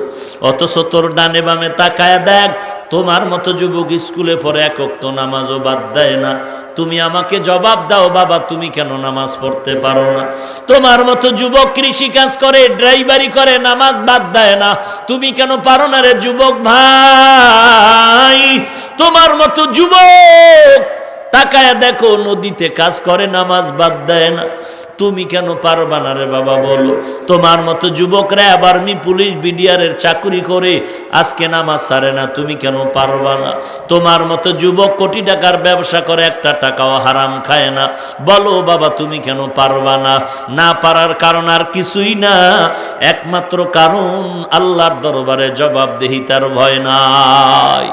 অথচ তোর ডানে বামে তাকায় দেখ, তোমার মতো যুবক স্কুলে পড়ে এক ওয়াক্ত নামাজও বাদ দেয় না, তুমি আমাকে জবাব দাও বাবা, তুমি কেন নামাজ পড়তে পারো না? তোমার মতো যুবক কৃষি কাজ করে, ড্রাইভারি করে, নামাজ বাদ দেয় না, তুমি কেন পারো না রে যুবক ভাই? তোমার মতো যুবক তাকায় দেখো, নদীতে কাজ করে, নামাজ বাদ দেয় না, তুমি কেন পারবা না রে বাবা বলো? তোমার মতো যুবকরা আবার পুলিশ বিডিআরের চাকরি করে আজকে নামাজ ছাড়ে না, তুমি কেন পারবা না? তোমার মতো যুবক কোটি টাকার ব্যবসা করে, একটা টাকাও হারাম খায় না, বলো বাবা তুমি কেন পারবা না? না পারার কারণ আর কিছুই না, একমাত্র কারণ আল্লাহর দরবারে জবাবদিহিতার ভয় নাই।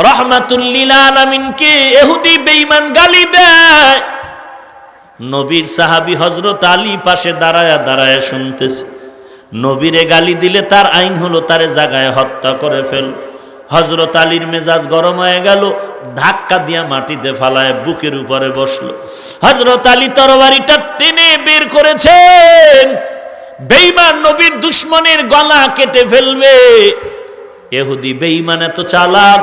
রহমাতুল লিল আলামিনকে ইহুদি বেঈমান গালি দেয়, নবীর সাহাবী হযরত আলী পাশে দাঁড়ায়া দাঁড়ায়া শুনতেছে। নবীরে গালি দিলে তার আইন হলো তারে জাগায় হত্যা করে ফেল। হযরত আলীর মেজাজ গরম হয়ে গেল, ধাক্কা দিয়া মাটিতে ফালায় বুকের উপরে বসলো। হযরত আলী তরবারিটা টেনে বের করেছেন, বেঈমান নবীর দুশমনের গলা কেটে ফেলবে। ইহুদি বেঈমান এত চালাক,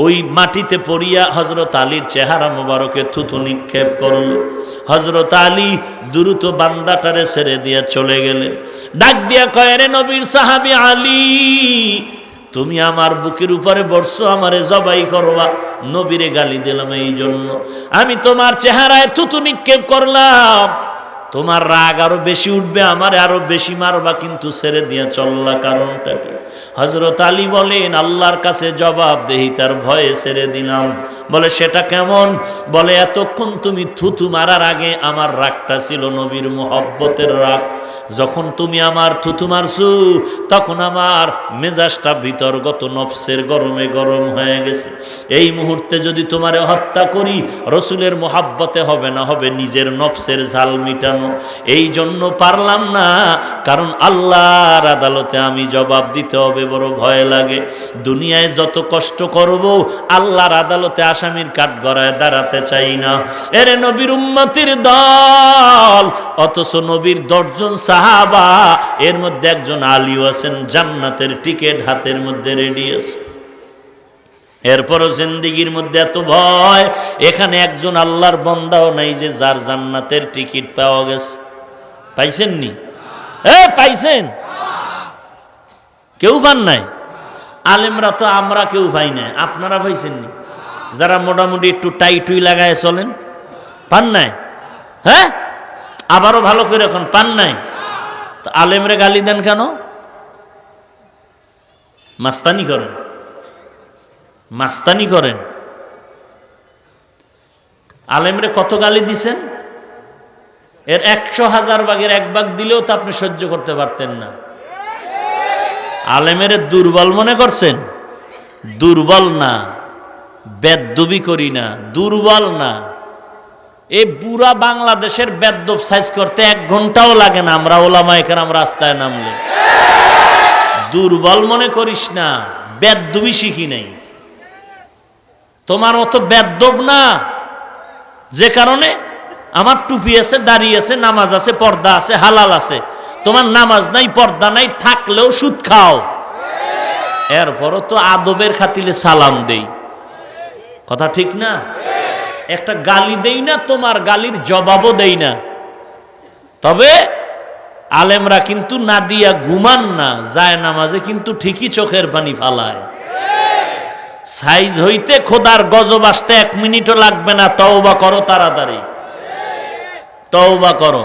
ওই মাটিতে পড়িয়া হযরত আলীর চেহারা মোবারকে থুথু নিক্ষেপ করল। হযরত আলী দ্রুত বান্দাটারে ছেড়ে দিয়া চলে গেলেন। ডাক দিয়া কয়, রে নবীর সাহাবী আলী, তুমি আমার বুকের উপরে বসছো, আমারে জবাই করবা। নবীরে গালি দিলাম এই জন্য, আমি তোমার চেহারায় থুথু নিক্ষেপ করলাম, তোমার রাগ আরো বেশি উঠবে, আমারে আরো বেশি মারবা, কিন্তু ছেড়ে দিয়া চললা কারণটা কি? হযরত আলী বলেন, আল্লাহর কাছে জবাবদিহিতার ভয়ে ছেড়ে দিলাম। বলে সেটা কেমন? বলে এতক্ষণ তুমি থুথু মারার আগে আমার রাগটা ছিল নবীর মুহাব্বতের রাগ, যখন তুমি আমার থুথু মারছো তখন আমার মেজাজটা ভিতরগত নফসের গরমে গরম হয়ে গেছে। এই মুহূর্তে যদি তোমারে হত্যা করি, রসুলের মুহাব্বতে হবে না, হবে নিজের নফসের ঝাল মিটানো। এই জন্য পারলাম না, কারণ আল্লাহর আদালতে আমি জবাব দিতে হবে, বড় ভয় লাগে। দুনিয়ায় যত কষ্ট করব, আল্লাহর আদালতে আসামির কাঠগড়ায় দাঁড়াতে চাই না। এরে নবীর উম্মতির দল, অথচ নবীর 10 জন সাহাবা, এর মধ্যে একজন আলীও আছেন, জান্নাতের টিকিট হাতের মধ্যে রেডি আছে। এরপরও জিন্দেগির মধ্যে এত ভয়, এখানে একজন আল্লাহর বান্দাও নাই যে যার জান্নাতের টিকিট পাওয়া গেছে। পাইছেন নি? পাইছেন? কেউ পান নাই? আলেমরা তো আমরা কেউ পাই নাই, আপনারা পাইছেন নি? যারা মোটামুটি একটু টাইটুই লাগায় চলেন, পান নাই? হ্যাঁ, আবারও ভালো করে এখন পান নাই? তো আলেমরে গালি দেন কেন? মাস্তানি করেন, মাস্তানি করেন। আলেমরে কত গালি দিছেন? এর 100,000 ভাগের 1 ভাগ দিলেও তো আপনি সহ্য করতে পারতেন না। আলেমের দুর্বল মনে করছেন? দুর্বল না, বেদ্যবি করি না, দুর্বল না। এই পুরা বাংলাদেশের বেদ্যব সাইজ করতে 1 ঘন্টাও লাগে না, আমরা ওলামায়ে কেরাম রাস্তায় নামলে। দুর্বল মনে করিস না, বেদ্যবি শিখি নাই। তোমার মতো বেদ্যব না, যে কারণে আমার টুপি আছে, দাড়ি আছে, নামাজ আছে, পর্দা আছে, হালাল আছে। তোমার নামাজ নাই, পর্দা নাই, থাকলেও সুদ খাও। এরপরও তো আদবের খাতিরে সালাম দেই, কথা ঠিক না? একটা গালি দেই না, তোমার গালির জবাবও দেই না। তবে আলেমরা কিন্তু না দিয়া ঘুমান না, যায় নামাজে কিন্তু ঠিকই চোখের পানি ফালায়। সাইজ হইতে খোদার গজব আসতে 1 মিনিটও লাগবে না। তওবা করো তাড়াতাড়ি, তওবা করো।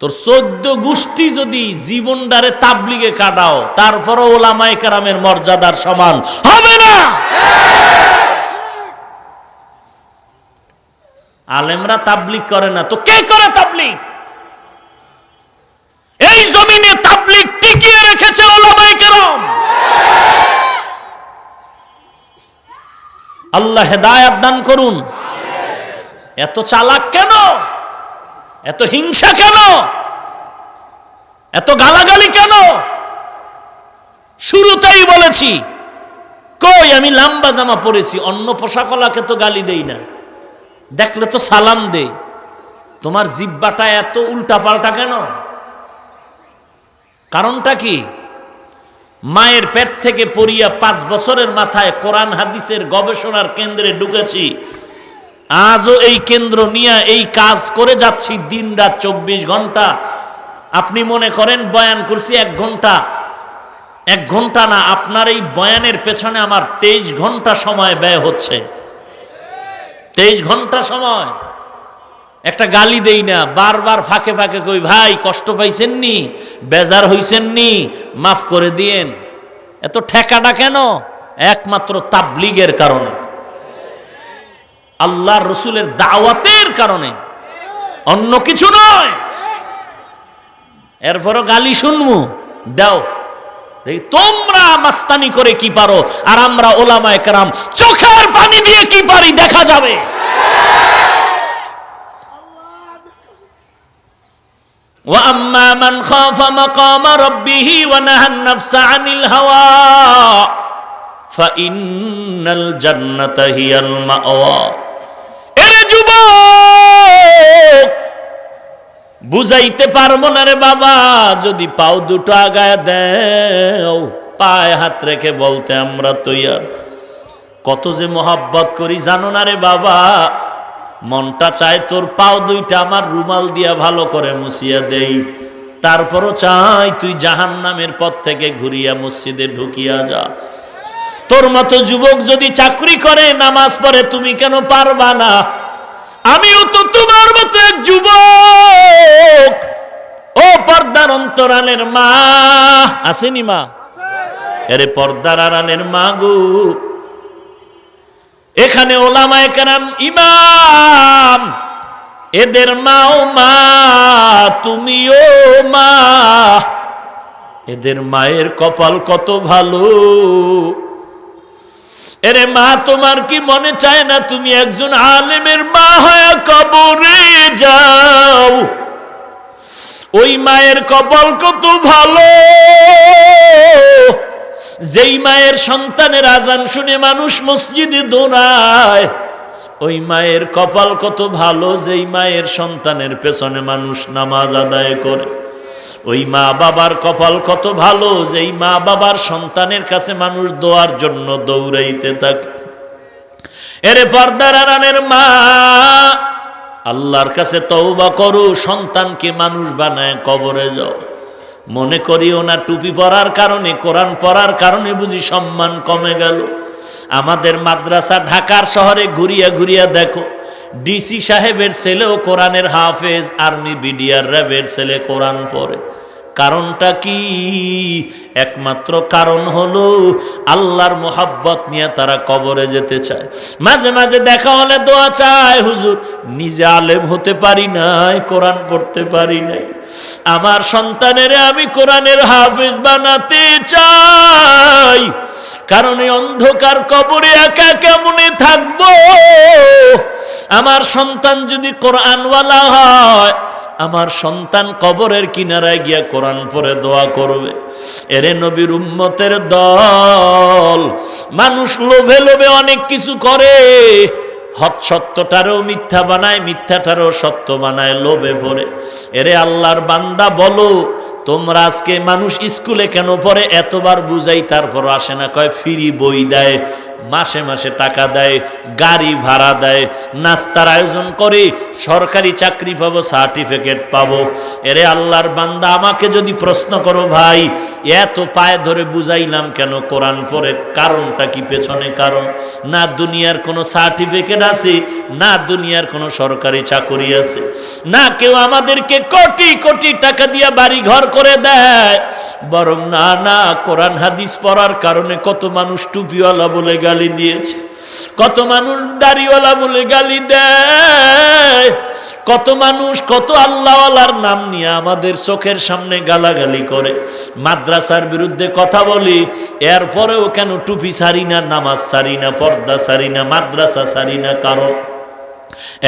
তোর 14 গোষ্ঠী যদি জীবনটারে তাবলিগে কাটাও, তারপরও ওলামায়ে কেরামের মর্যাদার সমান হবে না। আলেমরা তাবলিগ করে না তো কে করে তাবলিগ? এই জমিনে তাবলিগ টিকিয়ে রেখেছে ওলামায়ে কেরাম। আল্লাহ হেদায়েত দান করুন। এত চালাক কেন? এত হিংসা কেন? এত গালাগালি কেন? শুরুতেই বলেছি, কই আমি লম্বা জামা পরেছি, অন্য পোশাকওয়ালাকে তো গালি দেই না, দেখলে তো সালাম দেই। তোমার জিহ্বাটা এত উল্টা পাল্টা কেন? কারণটা কি? মায়ের পেট থেকে পড়িয়া 5 বছরের মাথায় কোরআন হাদিসের গবেষণার কেন্দ্রে ঢুকেছি। আজও এই কেন্দ্র নিয়ে এই কাজ করে যাচ্ছি দিন রাত 24 ঘন্টা। আপনি মনে করেন বয়ান করছি 1 ঘন্টা, 1 ঘন্টা না, আপনার এই বয়ানের পেছনে আমার 23 ঘন্টা সময় ব্যয় হচ্ছে। 23 ঘন্টা সময়। একটা গালি দেই না, বারবার ফাঁকে ফাঁকে কই, ভাই কষ্ট পাইছেন নি, বেজার হইছেন নি, মাফ করে দিয়েন। এত ঠেকাটা কেন? একমাত্র তাবলীগের কারণে, আল্লাহর রসুলের দাওয়াতের কারণে, অন্য কিছু নয়। এরপরও গালি শুনমু, দাও দেখি তোমরা মাস্তানি করে কি পারো, আর আমরা ওলামায়ে কেরাম চোখের পানি দিয়ে কি পারি দেখা যাবে। وَأَمَّا مَنْ خَافَ مَقَامَ رَبِّهِ وَنَهَى النَّفْسَ عَنِ الْهَوَى فَإِنَّ الْجَنَّةَ هِيَ الْمَأْوَى। এরে যুবক, বুঝাইতে পারবো না রে বাবা, যদি পাও দুটো আগায় দেও, পায়ে হাত রেখে বলতে আমরা তৈয়ার। কত যে মোহাব্বত করি জানো না রে বাবা। মনটা চায় তোর পাও দুইটা আমার রুমাল দিয়া ভালো করে মুছিয়া দেই, তারপরও চাই তুই জাহান্নামের পথ থেকে ঘুরিয়া মসজিদে ঢুকিয়া যা। তোর মতো যুবক যদি চাকরি করে, নামাজ পড়ে, তুমি কেন পারবা না? আমিও তো তোমার মতো এক যুবক। ও পর্দার অন্তরালের মা, আসেনি মা? আরে পর্দার আড়ালের মা গো, এখানে ওলামায়ে কেরাম ইমাম, এদের মাও মা, তুমিও মা। এদের মায়ের কপাল কত ভালো। এরে মা, তোমার কি মনে চায় না তুমি একজন আলেমের মা হয়ে কবরে যাও? ওই মায়ের কপাল কত ভালো, যেই মায়ের সন্তানের আজান শুনে মানুষ মসজিদে দৌড়ায়। ওই মায়ের কপাল কত ভালো, যেই মায়ের সন্তানের পেছনে মানুষ নামাজ আদায় করে। ওই মা বাবার কপাল কত ভালো, যেই মা বাবার সন্তানের কাছে মানুষ দোয়ার জন্য দৌড়াইতে থাকে। এরে পর্দার আড়ালের মা, আল্লাহর কাছে তওবা করো, সন্তানকে মানুষ বানায় কবরে যাও। মনে করিও না টুপি পরার কারণে, কোরআন পড়ার কারণে বুঝি সম্মান কমে গেল। আমাদের মাদ্রাসা ঢাকার শহরে ঘুরিয়া ঘুরিয়া দেখো, ডিসি সাহেবের ছেলেও কোরআনের হাফেজ, আর্মি বিডিআর র্যাবের ছেলে কোরআন পড়ে। কারণটা কি? একমাত্র কারণ হলো আল্লাহর মোহাব্বত নিয়ে তারা কবরে যেতে চায়। মাঝে মাঝে দেখা হলে দোয়া চায়, হুজুর নিজে আলেম হতে পারি নাই, কোরআন পড়তে পারি নাই, আমার সন্তানের আমি কোরআনের হাফেজ বানাতে চাই। কারণ এই অন্ধকার কবরে একা কেমনে থাকবো? আমার সন্তান যদি কোরআনওয়ালা হয়, আমার সন্তান কবরের কিনারায় গিয়া কোরআন পড়ে দোয়া করবে। এরে নবীর উম্মতের দল, মানুষ লোভে লোভে অনেক কিছু করে, সত্যটারও মিথ্যা বানায়, মিথ্যাটারও সত্য বানায় লোভে পড়ে। এরে আল্লাহর বান্দা বলো, তোমরা আজকে মানুষ স্কুলে কেন পড়ে এতবার বুঝাই, তারপর আসে না। কয় ফ্রি বই দেয়, মাসে মাসে টাকা দেয়, গাড়ি ভাড়া দেয়, নাস্তার আয়োজন করে, সরকারি চাকরি পাবো, সার্টিফিকেট পাবো। এরে আল্লাহর বান্দা, আমাকে যদি প্রশ্ন করো, ভাই এত পায়ে ধরে বুঝাইলাম কেন কোরআন পড়ে, কারণটা কি? পেছনে কারণ না দুনিয়ার কোনো সার্টিফিকেট আছে, না দুনিয়ার কোনো সরকারি চাকরি আছে, না কেউ আমাদেরকে কোটি কোটি টাকা দিয়ে বাড়ি ঘর করে দেয়, বরং না না কোরআন হাদিস পড়ার কারণে কত মানুষ টুপিওয়ালা বলে গালি দিয়েছে, কত মানুষ দাড়িওয়ালা বলে গালি দেয়, কত মানুষ কত আল্লাহওয়ালার নাম নিয়ে আমাদের চোখের সামনে গালাগালি করে, মাদ্রাসার বিরুদ্ধে কথা বলি, এরপরেও কেন টুপি ছাড়ি না, নামাজ ছাড়ি না, পর্দা ছাড়ি না, মাদ্রাসা ছাড়ি না? কারণ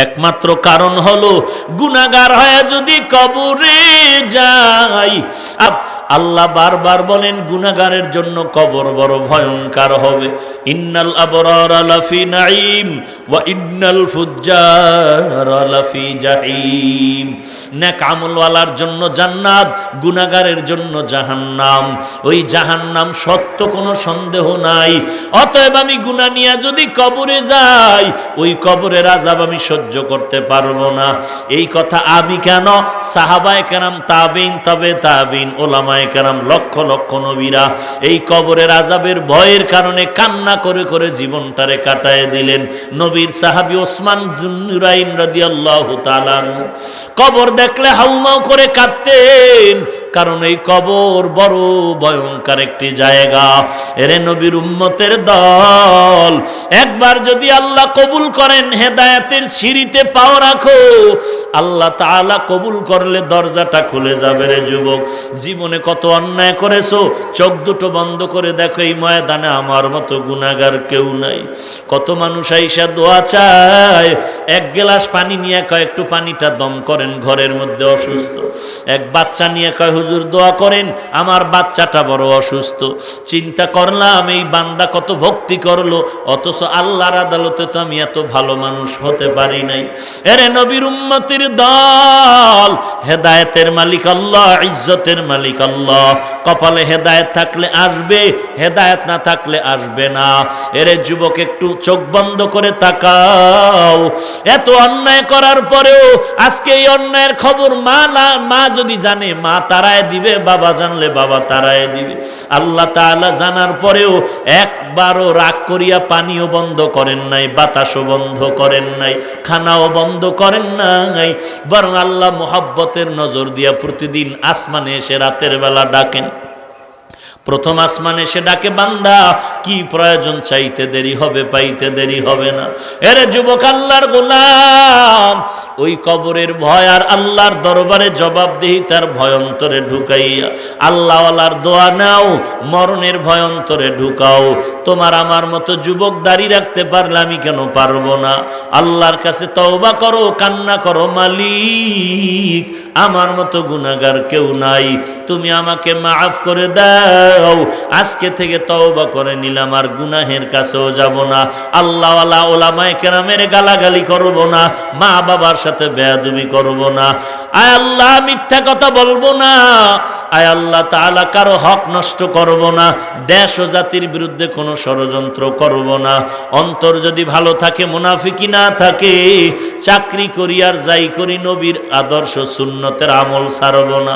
একমাত্র কারণ হলো গুনাহগার হয়ে যদি কবরে যাই, আল্লাহ বারবার বলেন গুনাহগারের জন্য কবর বড় ভয়ঙ্কর হবে। ইন্নাল আবরারা লাফি নাঈম ওয়া ইন্নাল ফুজ্জারা লাফি জাহিম। নেক আমলওয়ালার জন্য জান্নাত, গুনাহগারের জন্য জাহান্নাম। ওই জাহান্নাম সত্য, কোনো সন্দেহ নাই। অতএব আমি গুনাহ নিয়ে যদি কবরে যাই, ওই কবরের আযাব আমি সহ্য করতে পারবো না। এই কথা আমি কেন, সাহাবায়ে কেরাম, তাবিন, তবে তাবিন, ওলামায়ে কেরাম, লক্ষ লক্ষ নবীরা এই কবরের আযাবের ভয়ের কারণে কান্না করে করে জীবনটারে কাটায় দিলেন। নবীর সাহাবী ওসমান যুন্নুরাইন রাদিয়াল্লাহু তাআলা আনহু কবর দেখলে হাউমাউ করে কাঁদতেন, কারণ এই কবর বড় ভয়ঙ্কর একটি জায়গা। এরে নবীর উম্মতের দল, একবার যদি আল্লাহ কবুল করেন, হেদায়েতের সিঁড়িতে পাও রাখো, আল্লাহ তাআলা কবুল করলে দরজাটা খুলে যাবে। রে যুবক, জীবনে কত অন্যায় করেছো, চোখ দুটো বন্ধ করে দেখো, এই ময়দানে আমার মতো গুনাহগার কেউ নাই। কত মানুষ আইসা দোয়া চায়, এক গ্লাস পানি নিয়ে কয় একটু পানিটা দম করেন, ঘরের মধ্যে অসুস্থ। এক বাচ্চা নিয়ে কয় হুজুর দোয়া করেন, আমার বাচ্চাটা বড় অসুস্থ। চিন্তা করলাম এই বান্দা কত ভক্তি করলো, অথচ আল্লাহর আদালতে তো আমি এত ভালো মানুষ হতে পারি নাই। এরে নবীর উম্মতের দল, হেদায়েতের মালিক আল্লাহ, ইজ্জতের মালিক আল্লাহ। কপালে হেদায়েত থাকলে আসবে, হেদায়েত না থাকলে আসবে না। এরে যুবক, একটু চোখ বন্ধ করে তাকাও। এত অন্যায় করার পরেও আজকে এই অন্যায়ের খবর মা যদি জানে, মা তারায় দিবে, বাবা জানলে বাবা তারায় দিবে। আল্লাহ তাআলা জানার পরেও একবারও রাগ করিয়া পানিও বন্ধ করেন নাই, বাতাসও বন্ধ করেন নাই, খানাও বন্ধ করেন নাই, বরং আল্লাহ মুহাব্বতের নজর দিয়া প্রতিদিন আসমানে এসে রাতের বেলা ডাকেন। প্রথম আসমানে এসে ডাকে, বান্দা কি প্রয়োজন, চাইতে দেরি হবে, পাইতে দেরি হবে না। এরে যুবক, আল্লাহর গোলাম, ওই কবরের ভয় আর আল্লাহর দরবারে জবাবদিহিতার ভয় অন্তরে ঢুকাইয়া আল্লাহওয়ালার দোয়া নাও, মরণের ভয় অন্তরে ঢুকাও। তোমার আমার মতো যুবক দাঁড়িয়ে রাখতে পারলে আমি কেন পারবো না? আল্লাহর কাছে তওবা করো, কান্না করো, মালিক আমার মতো গুনাহগার কেউ নাই, তুমি আমাকে মাফ করে দাও। আজকে থেকে তওবা করে নিলাম, আর গুনাহের কাছেও যাব না। আল্লাহওয়ালা ওলামায়ে কেরামের গালাগালি করব না, মা বাবার সাথে বেয়াদবি করব না। আয় আল্লাহ, মিথ্যা কথা বলবো না। আয় আল্লাহ তাআলা, কারো হক নষ্ট করব না, দেশ ও জাতির বিরুদ্ধে কোনো ষড়যন্ত্র করব না। অন্তর যদি ভালো থাকে, মুনাফিকি না থাকে, চাকরি করি আর যাই করি, নবীর আদর্শ সুন্নতের আমল ছাড়ব না।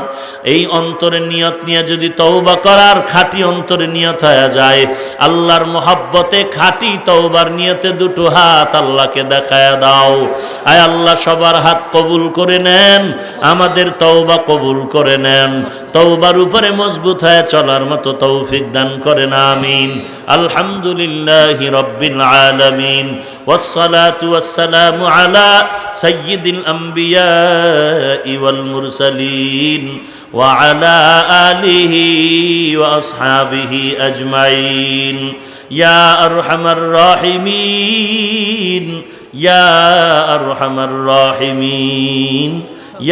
এই অন্তরের নিয়ত নিয়ে যদি তওবা করার খাঁটি অন্তরে নিয়ত হয়ে যায়, আল্লাহর মহব্বতে খাঁটি তওবার নিয়তে দুটো হাত আল্লাহকে দেখায় দাও। আয় আল্লাহ, সবার হাত কবুল করে নেন, আমাদের তওবা কবুল করে নেন, তওবার উপরে মজবুত হয়ে চলার মতো তৌফিক দান করেন, আমিন। আলহামদুলিল্লাহি রাব্বিল আলামিন, والصلاة والسلام على سيد الأنبياء والمرسلين وعلى آله وأصحابه أجمعين يا أرحم الراحمين يا أرحم الراحمين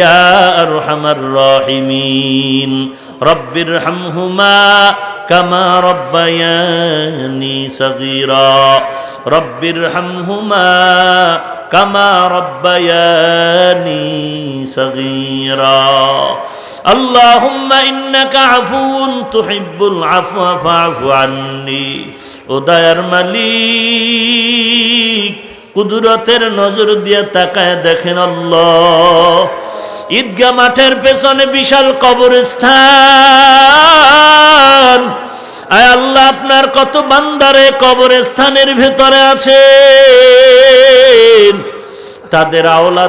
يا أرحم الراحمين رب ارحمهما كما ربياني صغيرا رب ارحمهما كما ربياني صغيرا اللهم إنك عفو تحب العفو فاعف عني ও দয়ার মালিক, কুদরতের নজর দিয়ে তাকায় দেখেন আল্লাহ, ঈদগাহ মাঠের পেছনে বিশাল কবরস্থান। আয় আল্লাহ, আপনার কত বান্দারে কবরস্থানের ভেতরে আছে, তাদের আওলাদ